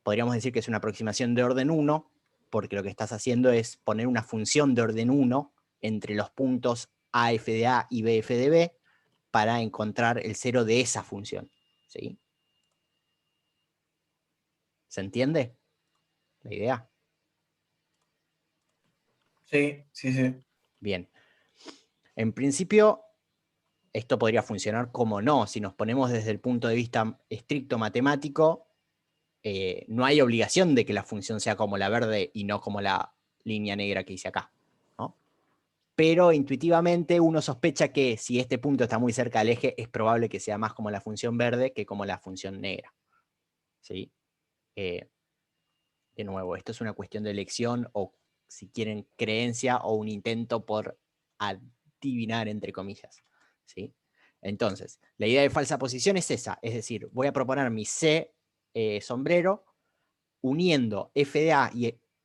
Podríamos decir que es una aproximación de orden 1, porque lo que estás haciendo es poner una función de orden 1 entre los puntos AF de A y BF de B para encontrar el cero de esa función, ¿sí? ¿Se entiende la idea? Sí, sí, sí. Bien. En principio, esto podría funcionar como no. Si nos ponemos desde el punto de vista estricto matemático, no hay obligación de que la función sea como la verde y no como la línea negra que hice acá, ¿no? Pero intuitivamente uno sospecha que si este punto está muy cerca del eje, es probable que sea más como la función verde que como la función negra, ¿sí? De nuevo, esto es una cuestión de elección o, si quieren, creencia o un intento por adivinar, entre comillas, ¿sí? Entonces, la idea de falsa posición es esa, es decir, voy a proponer mi C sombrero uniendo f de A,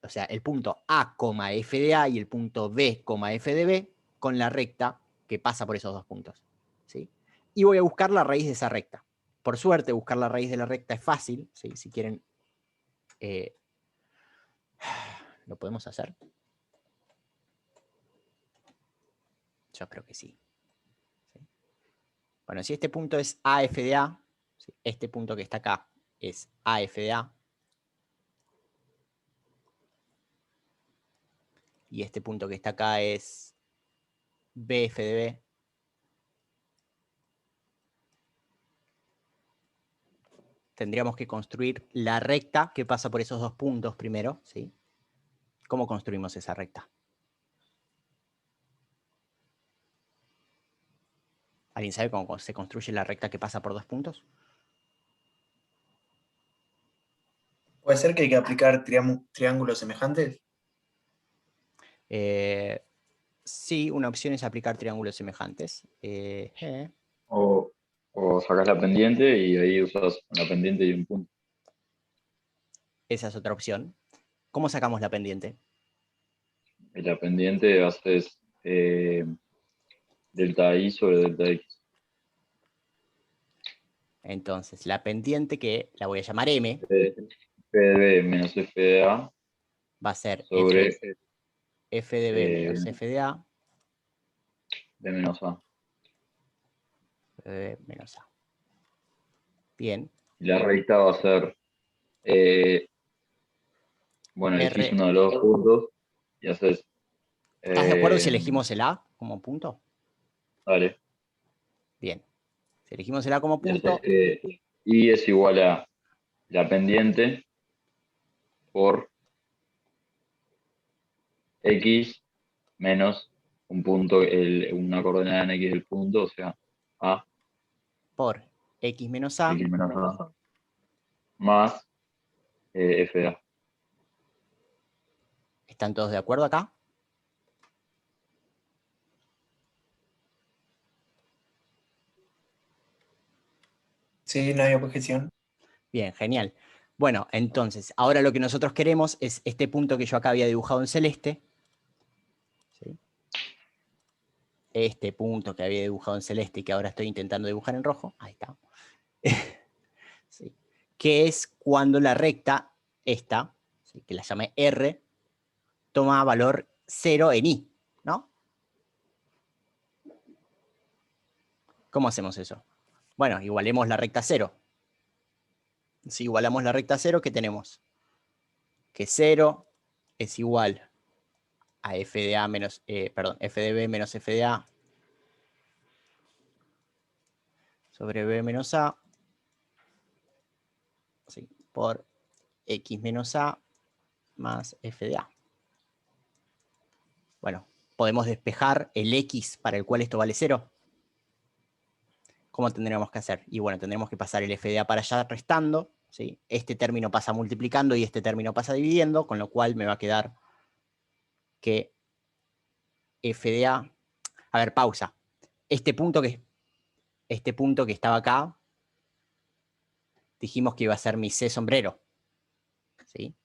o sea, el punto A, f de A y el punto B, f de B, con la recta que pasa por esos dos puntos, ¿sí? Y voy a buscar la raíz de esa recta. Por suerte, buscar la raíz de la recta es fácil, ¿sí? Si quieren, lo podemos hacer. Yo creo que sí. ¿Sí? Bueno, si este punto es AF de A, ¿sí? Este punto que está acá es AF de A, y este punto que está acá es BF de B, tendríamos que construir la recta que pasa por esos dos puntos primero, ¿sí? ¿Cómo construimos esa recta? ¿Alguien sabe cómo se construye la recta que pasa por dos puntos? ¿Puede ser que hay que aplicar triángulos semejantes? Sí, una opción es aplicar triángulos semejantes. O sacas la pendiente y ahí usas una pendiente y un punto. Esa es otra opción. ¿Cómo sacamos la pendiente? Y la pendiente haces delta I sobre delta X. Entonces, la pendiente, que la voy a llamar M, F de B menos F de A va a ser sobre F de B menos F de A, B menos A. F de B menos A. Bien. Y la recta va a ser, bueno, elegís R. uno de los dos puntos y haces, ¿Estás de acuerdo si elegimos el A como punto? dale, Bien. Si elegimos el A como y haces punto, I es igual a la pendiente por X menos un punto, una coordenada en X del punto, o sea, A, por X menos A, X menos A, más F de A. ¿están todos de acuerdo acá? Sí, no hay objeción. Bien, genial. Bueno, entonces, ahora lo que nosotros queremos es este punto que yo acá había dibujado en celeste. ¿Sí? Este punto que había dibujado en celeste y que ahora estoy intentando dibujar en rojo. Ahí está. ¿Sí? Que es cuando la recta, esta, ¿sí? Que la llamé R, toma valor 0 en I, ¿no? ¿Cómo hacemos eso? Bueno, igualemos la recta 0. Si igualamos la recta 0, ¿qué tenemos? Que 0 es igual a f de a menos, f de b menos f de a sobre b menos a, ¿sí? Por x menos a más f de a. Bueno, podemos despejar el x para el cual esto vale 0. ¿Cómo tendríamos que hacer? Y bueno, tendremos que pasar el f de a para allá restando, ¿sí? Este término pasa multiplicando y este término pasa dividiendo, con lo cual me va a quedar que f de a... A ver, pausa. Este punto que estaba acá, dijimos que iba a ser mi C sombrero, ¿sí?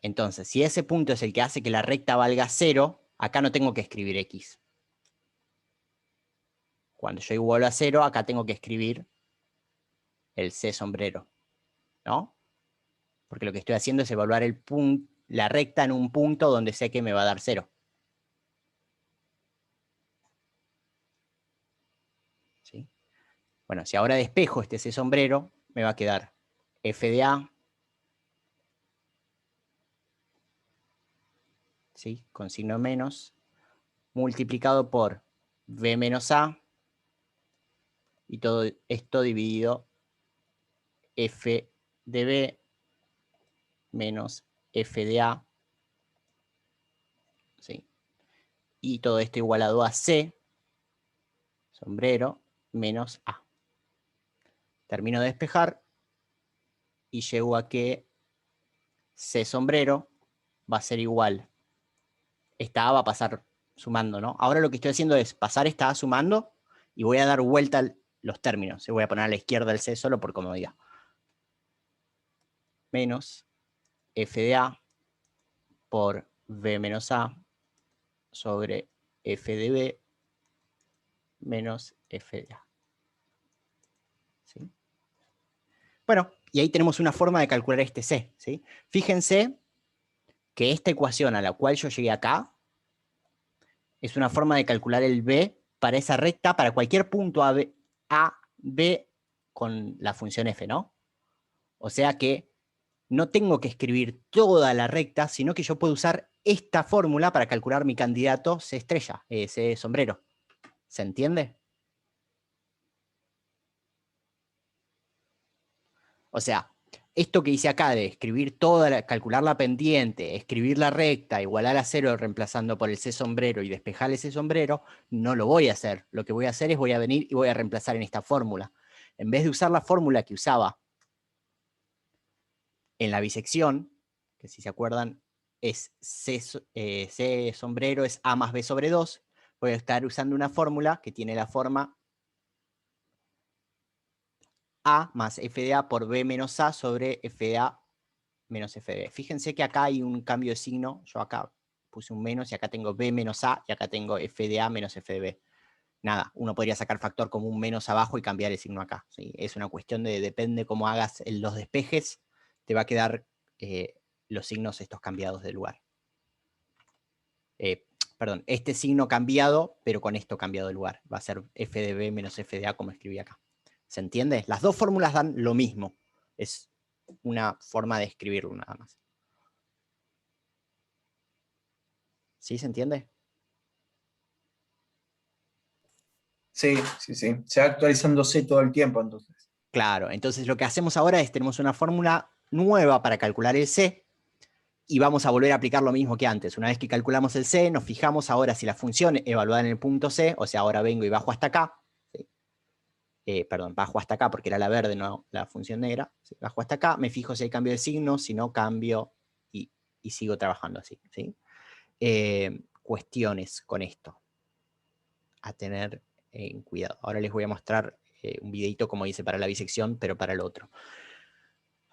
Entonces, si ese punto es el que hace que la recta valga 0, acá no tengo que escribir x. Cuando yo igualo a 0, acá tengo que escribir el C sombrero, ¿no? Porque lo que estoy haciendo es evaluar la recta en un punto donde sé que me va a dar 0. ¿Sí? Bueno, si ahora despejo este C sombrero, me va a quedar f de a, ¿sí? Con signo menos, multiplicado por b menos a, y todo esto dividido f de b menos f de a, ¿sí? Y todo esto igualado a c, sombrero, menos a. Termino de despejar y llego a que c sombrero va a ser igual. Esta a va a pasar sumando, ¿no? Ahora lo que estoy haciendo es pasar esta a sumando y voy a dar vuelta los términos. Se voy a poner a la izquierda el c solo por comodidad. Menos f de a por b menos a sobre f de b menos f de a. ¿Sí? Bueno, y ahí tenemos una forma de calcular este c, ¿sí? Fíjense que esta ecuación a la cual yo llegué acá Es una forma de calcular el B para esa recta, para cualquier punto A, B con la función f, ¿no? O sea que no tengo que escribir toda la recta, sino que yo puedo usar esta fórmula para calcular mi candidato C estrella, C sombrero. ¿Se entiende? O sea, esto que hice acá de escribir calcular la pendiente, escribir la recta, igualar a 0 reemplazando por el C sombrero y despejar ese sombrero, no lo voy a hacer. Lo que voy a hacer es voy a venir y voy a reemplazar en esta fórmula. En vez de usar la fórmula que usaba en la bisección, que si se acuerdan es C sombrero es A más B sobre 2, voy a estar usando una fórmula que tiene la forma A más f de A por B menos A sobre f de A menos f de B. Fíjense que acá hay un cambio de signo, yo acá puse un menos y acá tengo B menos A y acá tengo f de A menos f de B. Nada, uno podría sacar factor como un menos abajo y cambiar el signo acá. ¿Sí? Es una cuestión de, depende cómo hagas los despejes, te va a quedar los signos estos cambiados de lugar. Perdón, este signo cambiado, pero con esto cambiado de lugar. Va a ser f de B menos f de A como escribí acá. ¿Se entiende? Las dos fórmulas dan lo mismo. Es una forma de escribirlo nada más. ¿Sí se entiende? Sí, sí, sí. Se va actualizándose todo el tiempo, entonces. Claro, entonces lo que hacemos ahora es tenemos una fórmula nueva para calcular el C y vamos a volver a aplicar lo mismo que antes. Una vez que calculamos el C, nos fijamos ahora si la función evaluada en el punto C, o sea, ahora vengo y bajo hasta acá, ¿sí? Perdón, bajo hasta acá porque era la verde, no la función negra, ¿sí? Bajo hasta acá, me fijo si hay cambio de signo, si no cambio y sigo trabajando así, ¿sí? Cuestiones con esto a tener en cuidado. Ahora les voy a mostrar un videito como hice para la bisección, pero para el otro.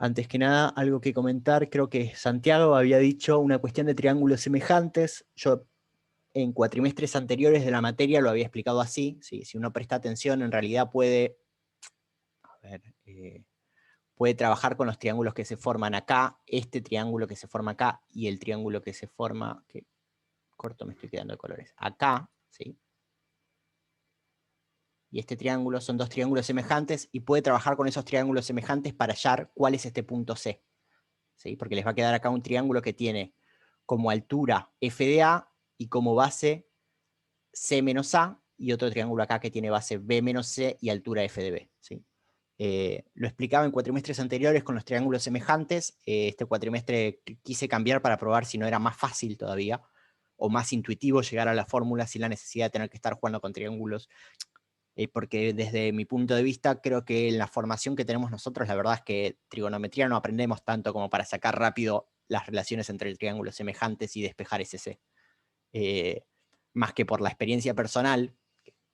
Antes que nada, algo que comentar, creo que Santiago había dicho una cuestión de triángulos semejantes. Yo en cuatrimestres anteriores de la materia lo había explicado así. ¿Sí? Si uno presta atención, en realidad puede, puede trabajar con los triángulos que se forman acá, este triángulo que se forma acá y el triángulo que se forma, que corto me estoy quedando de colores, acá, ¿sí? Y este triángulo son dos triángulos semejantes y puede trabajar con esos triángulos semejantes para hallar cuál es este punto C. ¿Sí? Porque les va a quedar acá un triángulo que tiene como altura f de A y como base C menos A, y otro triángulo acá que tiene base B menos C y altura f de B. ¿Sí? Lo explicaba en cuatrimestres anteriores con los triángulos semejantes. Este cuatrimestre quise cambiar para probar si no era más fácil todavía o más intuitivo llegar a la fórmula sin la necesidad de tener que estar jugando con triángulos. Porque desde mi punto de vista creo que en la formación que tenemos nosotros, la verdad es que trigonometría no aprendemos tanto como para sacar rápido las relaciones entre triángulos semejantes y despejar ese C. Más que por la experiencia personal,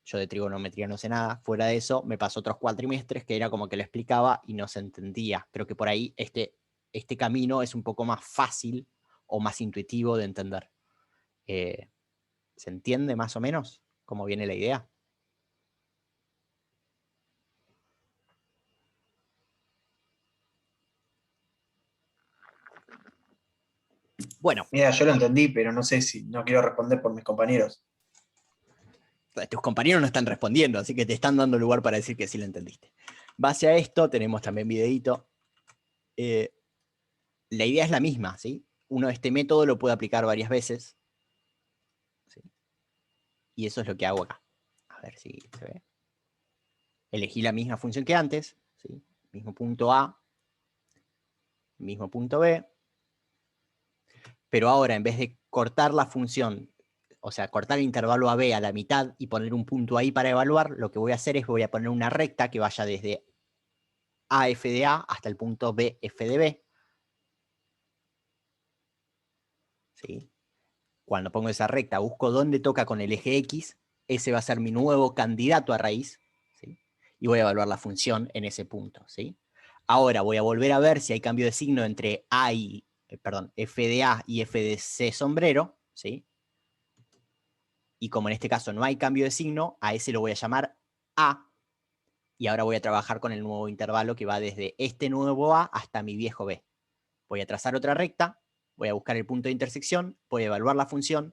yo de trigonometría no sé nada, fuera de eso me pasó otros cuatrimestres que era como que lo explicaba y no se entendía. Creo que por ahí este camino es un poco más fácil o más intuitivo de entender. ¿Se entiende más o menos cómo viene la idea? Bueno, Mira, yo lo entendí, pero no sé si no quiero responder por mis compañeros. tus compañeros no están respondiendo, así que te están dando lugar para decir que sí lo entendiste. Base a esto, tenemos también videíto. La idea es la misma, ¿sí? Uno de este método lo puede aplicar varias veces. ¿Sí? Y eso es lo que hago acá. A ver si se ve. Elegí la misma función que antes, ¿sí? Mismo punto A, mismo punto B. Pero ahora, en vez de cortar la función, o sea, cortar el intervalo AB a la mitad y poner un punto ahí para evaluar, lo que voy a hacer es voy a poner una recta que vaya desde AF de A hasta el punto BF de B. ¿Sí? Cuando pongo esa recta, busco dónde toca con el eje X, ese va a ser mi nuevo candidato a raíz, ¿sí? Y voy a evaluar la función en ese punto, ¿sí? Ahora voy a volver a ver si hay cambio de signo entre A y, f de A y f de C sombrero, ¿sí? Y como en este caso no hay cambio de signo, a ese lo voy a llamar A, y ahora voy a trabajar con el nuevo intervalo que va desde este nuevo A hasta mi viejo B. Voy a trazar otra recta, voy a buscar el punto de intersección, voy a evaluar la función,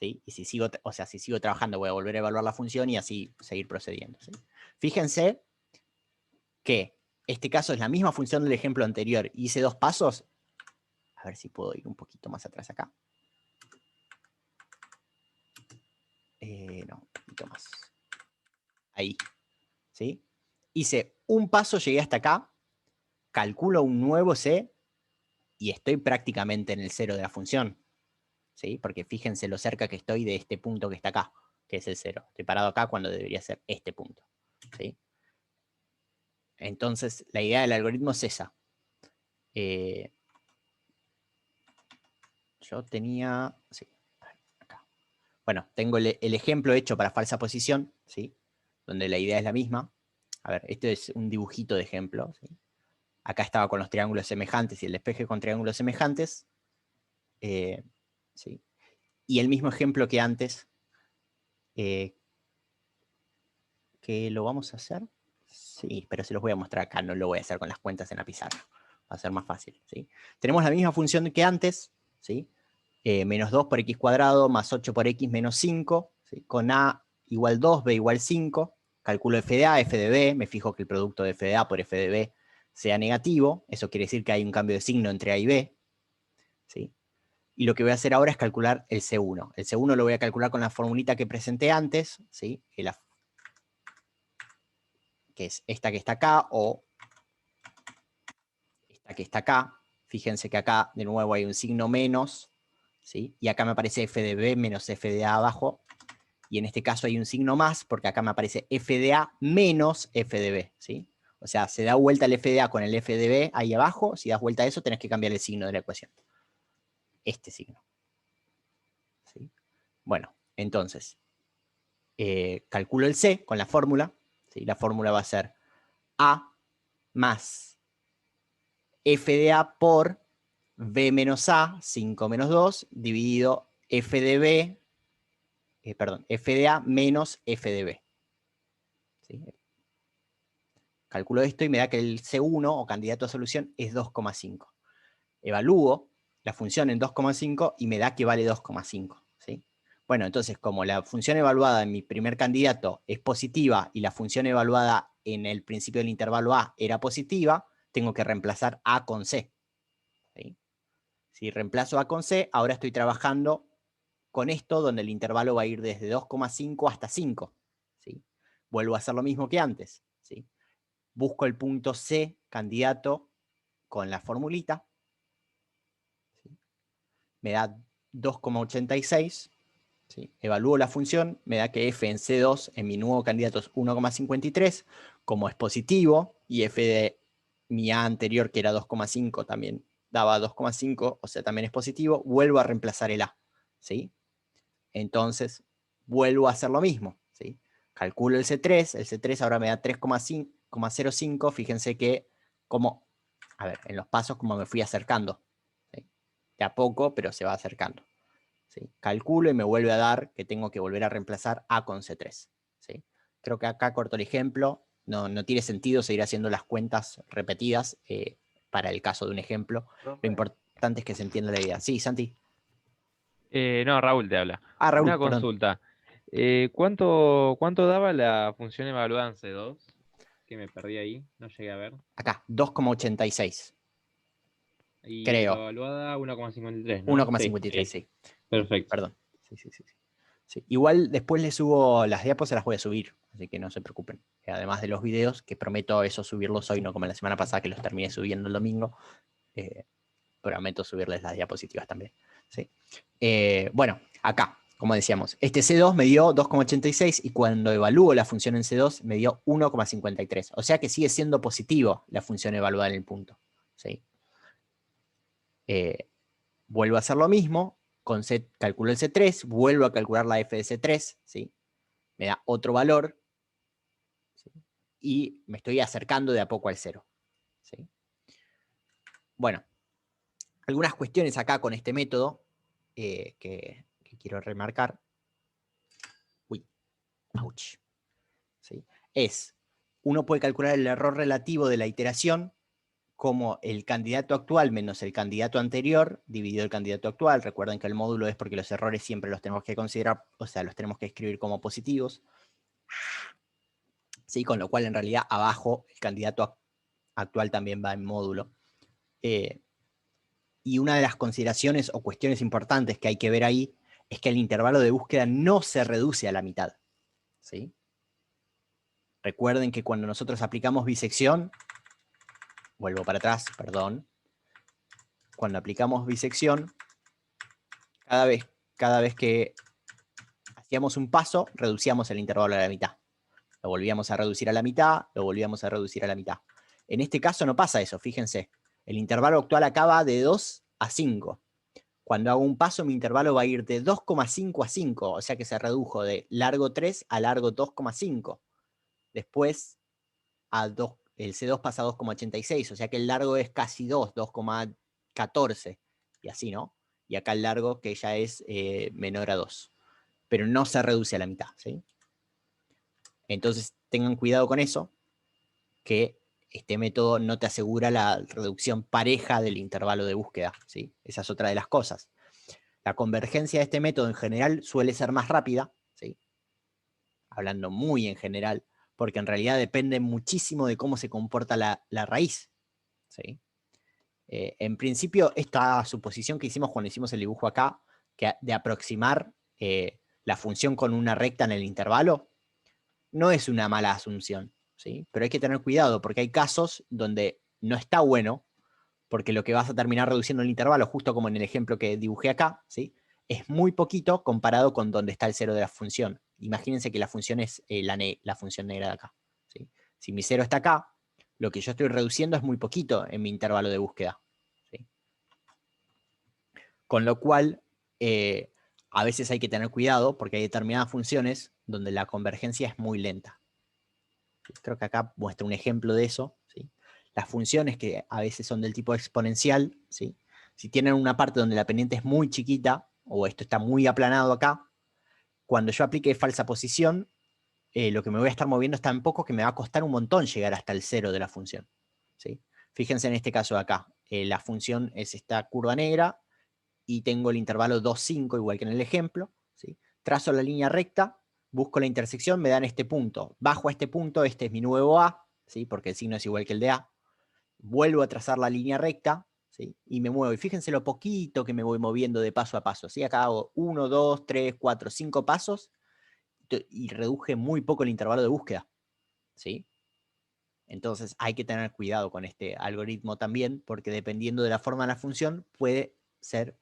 ¿sí? Y si sigo, o sea, si sigo trabajando voy a volver a evaluar la función y así seguir procediendo, ¿sí? Fíjense que este caso es la misma función del ejemplo anterior. Hice 2 pasos. A ver si puedo ir un poquito más atrás acá. No, un poquito más. Ahí, ¿sí? Hice un paso, llegué hasta acá, calculo un nuevo C y estoy prácticamente en el 0 de la función, ¿sí? Porque fíjense lo cerca que estoy de este punto que está acá, que es el 0. Estoy parado acá cuando debería ser este punto, ¿sí? Entonces, la idea del algoritmo es esa. Yo tenía... Sí, acá. Bueno, tengo el ejemplo hecho para falsa posición, ¿sí? Donde la idea es la misma. A ver, esto es un dibujito de ejemplo, ¿sí? Acá estaba con los triángulos semejantes y el despeje con triángulos semejantes. ¿Sí? Y el mismo ejemplo que antes, que lo vamos a hacer. Sí, pero se los voy a mostrar acá, no lo voy a hacer con las cuentas en la pizarra. Va a ser más fácil, ¿sí? Tenemos la misma función que antes, ¿sí? Menos 2 por x cuadrado más 8 por x menos 5, ¿sí? Con a igual 2, b igual 5. Calculo f de a, f de b, me fijo que el producto de f de a por f de b sea negativo. Eso quiere decir que hay un cambio de signo entre a y b, ¿sí? Y lo que voy a hacer ahora es calcular el C1. El C1 lo voy a calcular con la formulita que presenté antes, ¿sí? Que es esta que está acá, o esta que está acá. Fíjense que acá, de nuevo, hay un signo menos, ¿sí? Y acá me aparece f de b menos f de a abajo. Y en este caso hay un signo más, porque acá me aparece f de a menos f de b, ¿sí? O sea, se da vuelta el f de a con el f de b ahí abajo. Si das vuelta a eso, tenés que cambiar el signo de la ecuación. Este signo, ¿sí? Bueno, entonces, calculo el C con la fórmula, ¿sí? La fórmula va a ser A más f de A por b menos A, 5 menos 2, dividido f de B, perdón, f de A menos f de B. ¿Sí? Calculo esto y me da que el C1, o candidato a solución, es 2,5. Evalúo la función en 2,5 y me da que vale 2,5. ¿Sí? Bueno, entonces, como la función evaluada en mi primer candidato es positiva y la función evaluada en el principio del intervalo A era positiva, tengo que reemplazar A con C. ¿Sí? Si reemplazo A con C, ahora estoy trabajando con esto, donde el intervalo va a ir desde 2,5 hasta 5. ¿Sí? Vuelvo a hacer lo mismo que antes. ¿Sí? Busco el punto C, candidato, con la formulita. ¿Sí? Me da 2,86. ¿Sí? Evalúo la función, me da que f en C2 en mi nuevo candidato es 1,53, como es positivo, y f de mi A anterior, que era 2,5, también daba 2,5, o sea, también es positivo, vuelvo a reemplazar el A. ¿Sí? Entonces, vuelvo a hacer lo mismo. ¿Sí? Calculo el C3 ahora me da 3,05, fíjense que como, a ver, en los pasos como me fui acercando. ¿Sí? De a poco, pero se va acercando. ¿Sí? Calculo y me vuelve a dar que tengo que volver a reemplazar A con C3. ¿Sí? Creo que acá corto el ejemplo. No tiene sentido seguir haciendo las cuentas repetidas para el caso de un ejemplo. Lo importante es que se entienda la idea. Sí, Santi. No, Raúl te habla. Ah, Raúl, Una perdón. consulta. ¿Cuánto daba la función evaluada en C2? Que me perdí ahí, no llegué a ver. Acá, 2,86. Y la Creo. evaluada 1,53, ¿no? Sí, 1,53, sí. sí. Perfecto. Perdón. Sí. Igual después les subo las diapos, se las voy a subir, así que no se preocupen. Además de los videos, que prometo eso subirlos hoy, no como la semana pasada que los terminé subiendo el domingo, prometo subirles las diapositivas también. ¿Sí? Bueno, acá, como decíamos, este C2 me dio 2,86 y cuando evalúo la función en C2 me dio 1,53. O sea que sigue siendo positivo la función evaluada en el punto. ¿Sí? Vuelvo a hacer lo mismo, con C, calculo el C3, vuelvo a calcular la f de C3, ¿sí? Me da otro valor, ¿sí? Y me estoy acercando de a poco al 0. ¿Sí? Bueno, algunas cuestiones acá con este método que quiero remarcar. Uy, ouch. ¿Sí? Uno puede calcular el error relativo de la iteración como el candidato actual menos el candidato anterior, dividido el candidato actual. Recuerden que el módulo es porque los errores siempre los tenemos que considerar, o sea, los tenemos que escribir como positivos. ¿Sí? Con lo cual, en realidad, abajo el candidato actual también va en módulo. Y una de las consideraciones o cuestiones importantes que hay que ver ahí es que el intervalo de búsqueda no se reduce a la mitad. ¿Sí? Recuerden que cuando nosotros aplicamos bisección, vuelvo para atrás, perdón. Cuando aplicamos bisección, cada vez que hacíamos un paso, reducíamos el intervalo a la mitad. Lo volvíamos a reducir a la mitad, lo volvíamos a reducir a la mitad. En este caso no pasa eso, fíjense. El intervalo actual acaba de 2 a 5. Cuando hago un paso, mi intervalo va a ir de 2,5 a 5, o sea que se redujo de largo 3 a largo 2,5. Después, el C2 pasa a 2,86, o sea que el largo es casi 2, 2,14, y así, ¿no? Y acá el largo que ya es menor a 2. Pero no se reduce a la mitad, ¿sí? Entonces tengan cuidado con eso, que este método no te asegura la reducción pareja del intervalo de búsqueda, ¿sí? Esa es otra de las cosas. La convergencia de este método en general suele ser más rápida, ¿sí? Hablando muy en general, porque en realidad depende muchísimo de cómo se comporta la raíz, ¿sí? En principio, esta suposición que hicimos cuando hicimos el dibujo acá, que de aproximar la función con una recta en el intervalo, no es una mala asunción, ¿sí? Pero hay que tener cuidado, porque hay casos donde no está bueno, porque lo que vas a terminar reduciendo el intervalo, justo como en el ejemplo que dibujé acá, ¿sí? Es muy poquito comparado con donde está el cero de la función. Imagínense que la función es la función negra de acá, ¿sí? Si mi cero está acá, lo que yo estoy reduciendo es muy poquito en mi intervalo de búsqueda, ¿sí? Con lo cual, a veces hay que tener cuidado, porque hay determinadas funciones donde la convergencia es muy lenta. Creo que acá muestra un ejemplo de eso, ¿sí? Las funciones que a veces son del tipo exponencial, ¿sí? Si tienen una parte donde la pendiente es muy chiquita, o esto está muy aplanado acá, cuando yo aplique falsa posición, lo que me voy a estar moviendo es tan poco que me va a costar un montón llegar hasta el cero de la función, ¿sí? Fíjense en este caso de acá, la función es esta curva negra, y tengo el intervalo 2, 5, igual que en el ejemplo, ¿sí? Trazo la línea recta, busco la intersección, me dan este punto. Bajo a este punto, este es mi nuevo A, ¿sí? Porque el signo es igual que el de A. Vuelvo a trazar la línea recta, ¿sí? Y me muevo. Y fíjense lo poquito que me voy moviendo de paso a paso, ¿sí? Acá hago 1, 2, 3, 4, 5 pasos y reduje muy poco el intervalo de búsqueda, ¿sí? Entonces hay que tener cuidado con este algoritmo también, porque dependiendo de la forma de la función, puede ser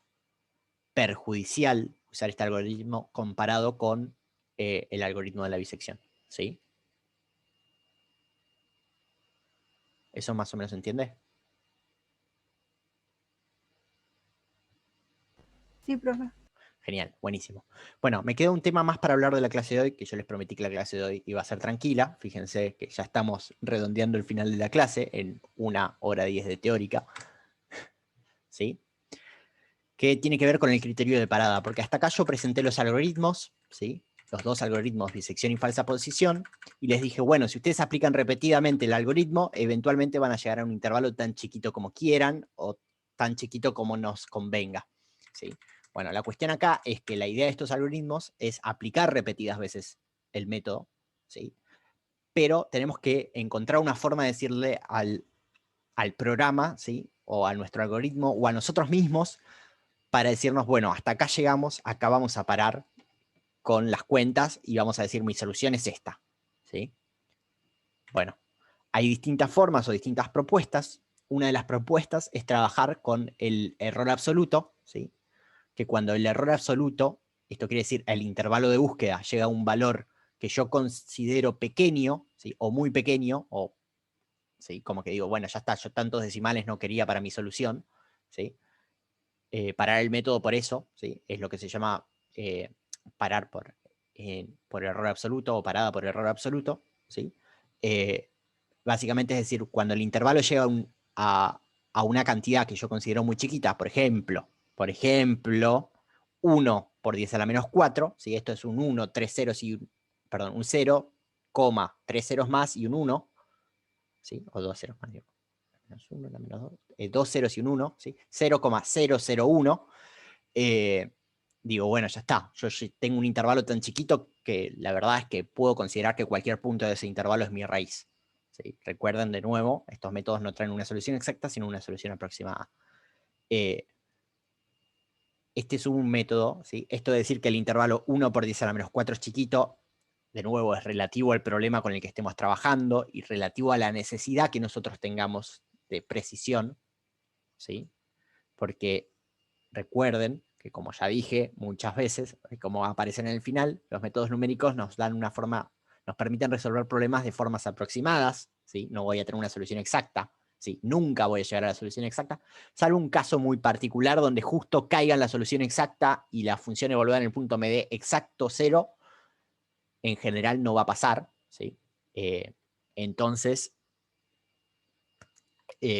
perjudicial usar este algoritmo comparado con el algoritmo de la bisección, ¿sí? ¿Eso más o menos se entiende? Sí, profe. Genial, buenísimo. Bueno, me queda un tema más para hablar de la clase de hoy, que yo les prometí que la clase de hoy iba a ser tranquila. Fíjense que ya estamos redondeando el final de la clase en 1 hora 10 de teórica, ¿sí? Que tiene que ver con el criterio de parada, porque hasta acá yo presenté los algoritmos, ¿sí? Los dos algoritmos, bisección y falsa posición, y les dije, bueno, si ustedes aplican repetidamente el algoritmo, eventualmente van a llegar a un intervalo tan chiquito como quieran, o tan chiquito como nos convenga, ¿sí? Bueno, la cuestión acá es que la idea de estos algoritmos es aplicar repetidas veces el método, ¿sí? Pero tenemos que encontrar una forma de decirle al programa, ¿sí? O a nuestro algoritmo, o a nosotros mismos, para decirnos, bueno, hasta acá llegamos, acá vamos a parar con las cuentas y vamos a decir, mi solución es esta, ¿sí? Bueno, hay distintas formas o distintas propuestas. Una de las propuestas es trabajar con el error absoluto, ¿sí? Que cuando el error absoluto, esto quiere decir el intervalo de búsqueda, llega a un valor que yo considero pequeño, ¿sí? O muy pequeño, o ¿sí? Como que digo, bueno, ya está, yo tantos decimales no quería para mi solución, ¿sí? Parar el método por eso, ¿sí? Es lo que se llama parar por error absoluto o parada por error absoluto, ¿sí? Básicamente es decir, cuando el intervalo llega a una cantidad que yo considero muy chiquita, por ejemplo, 1 por 10 a la menos 4, ¿sí? Esto es un 1, 3 ceros y un 0, 3 ceros más y un 1, ¿sí? O 2 ceros más, digo. menos 1, la menos 2, dos ceros y un 1, ¿sí? 0,001, digo, bueno, ya está. Yo tengo un intervalo tan chiquito que la verdad es que puedo considerar que cualquier punto de ese intervalo es mi raíz. ¿Sí? Recuerden de nuevo, estos métodos no traen una solución exacta, sino una solución aproximada. Este es un método, ¿sí? Esto de decir que el intervalo 1 por 10 a la menos 4 es chiquito, de nuevo, es relativo al problema con el que estemos trabajando y relativo a la necesidad que nosotros tengamos de precisión, ¿sí? Porque recuerden que, como ya dije muchas veces, como aparece en el final, los métodos numéricos nos dan una forma, nos permiten resolver problemas de formas aproximadas, ¿sí? No voy a tener una solución exacta, ¿sí? Nunca voy a llegar a la solución exacta, salvo un caso muy particular donde justo caiga en la solución exacta y la función evaluada en el punto me dé exacto 0, en general no va a pasar, ¿sí? Entonces,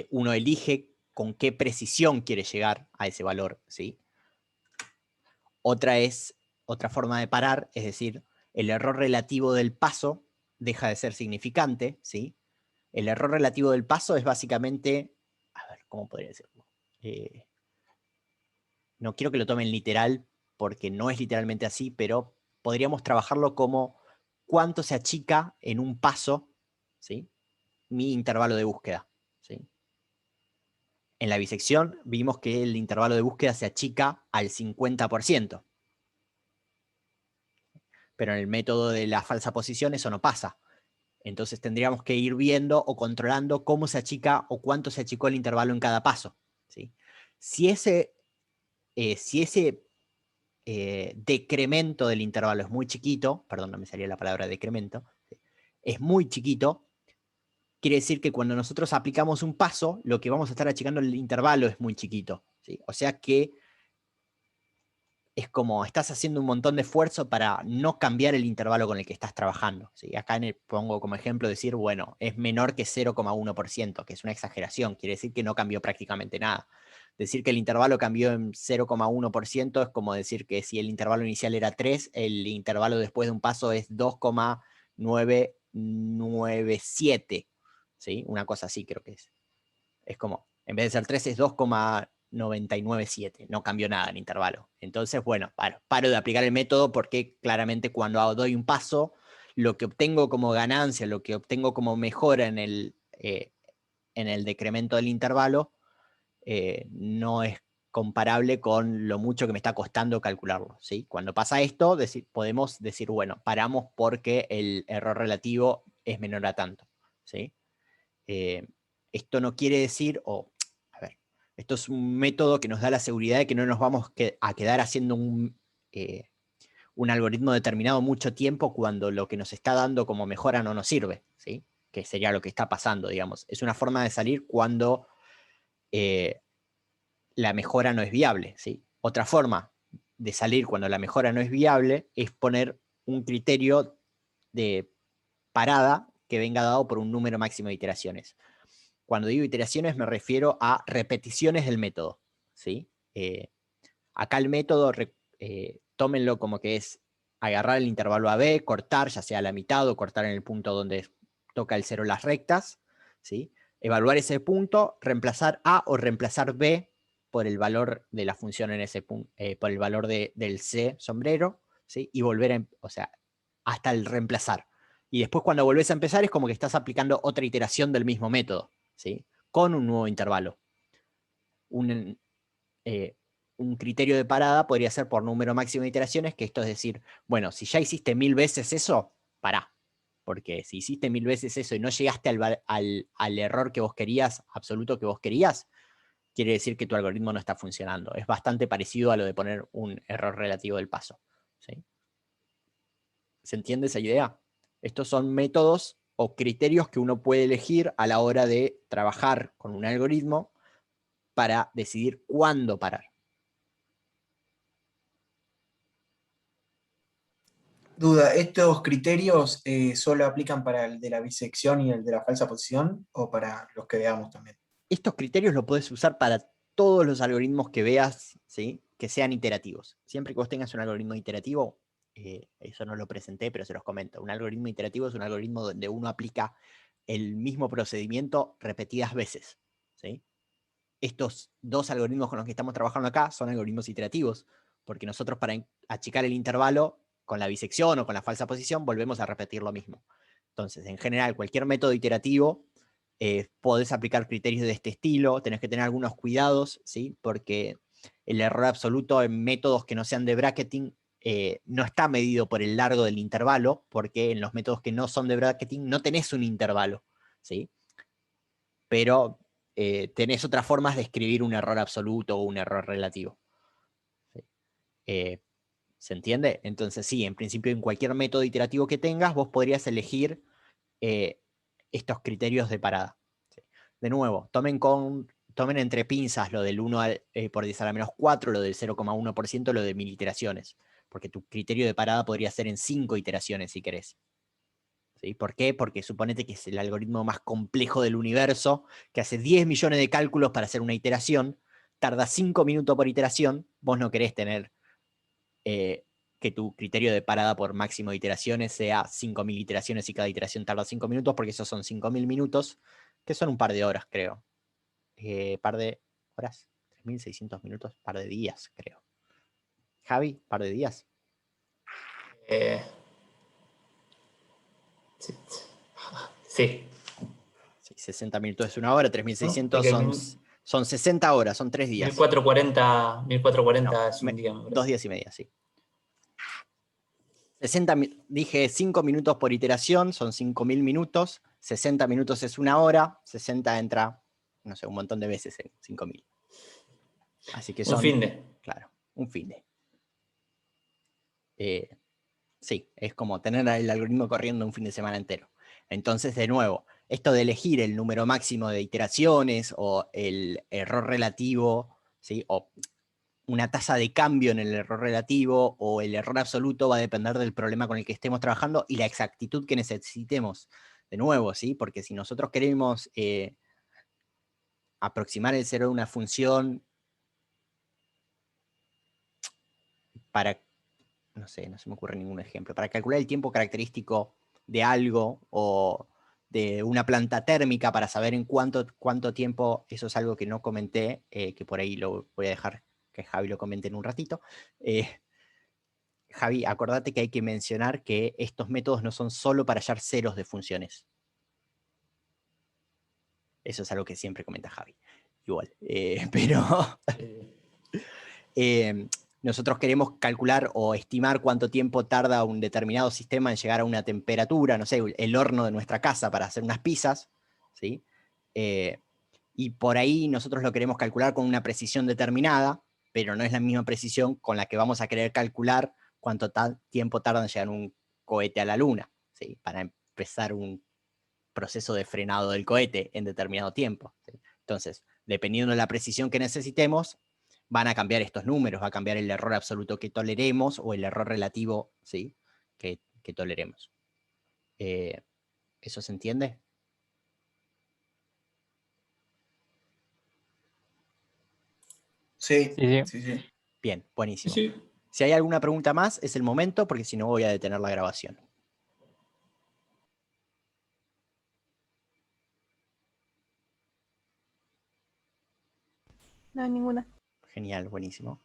uno elige con qué precisión quiere llegar a ese valor, ¿sí? Otra forma de parar, es decir, el error relativo del paso deja de ser significante, ¿sí? El error relativo del paso es básicamente, a ver, ¿cómo podría decirlo? No quiero que lo tomen literal, porque no es literalmente así, pero podríamos trabajarlo como cuánto se achica en un paso, ¿sí? Mi intervalo de búsqueda, ¿sí? En la bisección vimos que el intervalo de búsqueda se achica al 50%. Pero en el método de la falsa posición eso no pasa. Entonces tendríamos que ir viendo o controlando cómo se achica o cuánto se achicó el intervalo en cada paso, ¿sí? Si ese decremento del intervalo es muy chiquito, perdón, no me salía la palabra decremento, es muy chiquito, quiere decir que cuando nosotros aplicamos un paso, lo que vamos a estar achicando el intervalo es muy chiquito, ¿sí? O sea que es como estás haciendo un montón de esfuerzo para no cambiar el intervalo con el que estás trabajando, ¿sí? Acá pongo como ejemplo decir, bueno, es menor que 0,1%, que es una exageración, quiere decir que no cambió prácticamente nada. Decir que el intervalo cambió en 0,1% es como decir que si el intervalo inicial era 3, el intervalo después de un paso es 2,997, ¿sí? Una cosa así creo que es. Es como, en vez de ser 3 es 2,997, no cambió nada el intervalo. Entonces, bueno, paro de aplicar el método porque claramente cuando doy un paso, lo que obtengo como ganancia, lo que obtengo como mejora en el decremento del intervalo, no es comparable con lo mucho que me está costando calcularlo, ¿sí? Cuando pasa esto, podemos decir, bueno, paramos porque el error relativo es menor a tanto, ¿sí? Esto no quiere decir, a ver, esto es un método que nos da la seguridad de que no nos vamos a quedar haciendo un algoritmo determinado mucho tiempo cuando lo que nos está dando como mejora no nos sirve, ¿sí? Que sería lo que está pasando, digamos. Es una forma de salir cuando la mejora no es viable, ¿sí? Otra forma de salir cuando la mejora no es viable es poner un criterio de parada que venga dado por un número máximo de iteraciones. Cuando digo iteraciones me refiero a repeticiones del método, ¿sí? Acá el método, tómenlo como que es agarrar el intervalo AB, cortar, ya sea a la mitad o cortar en el punto donde toca el 0 las rectas, ¿sí? Evaluar ese punto, reemplazar A o reemplazar B por el valor de la función en ese punto, por el valor del C sombrero, ¿sí? Y volver o sea, hasta el reemplazar. Y después cuando volvés a empezar es como que estás aplicando otra iteración del mismo método, ¿sí? Con un nuevo intervalo. Un criterio de parada podría ser por número máximo de iteraciones, que esto es decir, bueno, si ya hiciste 1000 veces eso, pará. Porque si hiciste 1000 veces eso y no llegaste al error que vos querías, absoluto que vos querías, quiere decir que tu algoritmo no está funcionando. Es bastante parecido a lo de poner un error relativo del paso, ¿sí? ¿Se entiende esa idea? Estos son métodos o criterios que uno puede elegir a la hora de trabajar con un algoritmo para decidir cuándo parar. Duda, ¿estos criterios solo aplican para el de la bisección y el de la falsa posición o para los que veamos también? Estos criterios los puedes usar para todos los algoritmos que veas, ¿sí? Que sean iterativos. Siempre que vos tengas un algoritmo iterativo, eso no lo presenté, pero se los comento. Un algoritmo iterativo es un algoritmo donde uno aplica el mismo procedimiento repetidas veces, ¿sí? Estos dos algoritmos con los que estamos trabajando acá son algoritmos iterativos, porque nosotros para achicar el intervalo con la bisección o con la falsa posición volvemos a repetir lo mismo. Entonces, en general, cualquier método iterativo podés aplicar criterios de este estilo, tenés que tener algunos cuidados, ¿sí? Porque el error absoluto en métodos que no sean de bracketing no está medido por el largo del intervalo, porque en los métodos que no son de bracketing no tenés un intervalo, ¿sí? Pero tenés otras formas de escribir un error absoluto o un error relativo. ¿Sí? ¿Se entiende? Entonces sí, en principio en cualquier método iterativo que tengas, vos podrías elegir estos criterios de parada. ¿Sí? De nuevo, tomen entre pinzas lo del 1 por 10 a la menos 4, lo del 0,1%, lo de 1000 iteraciones, porque tu criterio de parada podría ser en 5 iteraciones si querés. ¿Sí? ¿Por qué? Porque suponete que es el algoritmo más complejo del universo, que hace 10 millones de cálculos para hacer una iteración, tarda 5 minutos por iteración, vos no querés tener que tu criterio de parada por máximo de iteraciones sea 5000 iteraciones y cada iteración tarda 5 minutos, porque esos son 5000 minutos, que son un par de horas, creo. Par de horas, 3600 minutos, par de días, creo. Javi, par de días. Eh, sí. Sí. Sí, 60 minutos es una hora, 3600 Porque son 60 horas, son 3 días. 1440 No, es un día, me 2 parece. días y media, sí. dije 5 minutos por iteración, son 5000 minutos, 60 minutos es una hora, 60 entra, no sé, un montón de veces en 5000. Así que son, Un fin de. claro, un fin de. Sí, es como tener el algoritmo corriendo un fin de semana entero. Entonces, de nuevo, esto de elegir el número máximo de iteraciones o el error relativo, ¿sí? O una tasa de cambio en el error relativo o el error absoluto va a depender del problema con el que estemos trabajando y la exactitud que necesitemos. De nuevo, ¿sí? Porque si nosotros queremos aproximar el cero de una función para, no sé, no se me ocurre ningún ejemplo, para calcular el tiempo característico de algo o de una planta térmica para saber en cuánto tiempo, eso es algo que no comenté, que por ahí lo voy a dejar que Javi lo comente en un ratito. Javi, acordate que hay que mencionar que estos métodos no son solo para hallar ceros de funciones. Eso es algo que siempre comenta Javi. Igual, pero nosotros queremos calcular o estimar cuánto tiempo tarda un determinado sistema en llegar a una temperatura, no sé, el horno de nuestra casa para hacer unas pizzas, ¿sí? Y por ahí nosotros lo queremos calcular con una precisión determinada, pero no es la misma precisión con la que vamos a querer calcular cuánto tiempo tarda en llegar un cohete a la Luna, ¿sí? Para empezar un proceso de frenado del cohete en determinado tiempo, ¿sí? Entonces, dependiendo de la precisión que necesitemos, van a cambiar estos números, va a cambiar el error absoluto que toleremos o el error relativo, ¿sí? que toleremos. ¿Eso se entiende? Sí, Sí, sí. sí, sí. Bien, buenísimo. Sí. Si hay alguna pregunta más, es el momento, porque si no voy a detener la grabación. No, ninguna. Genial, buenísimo.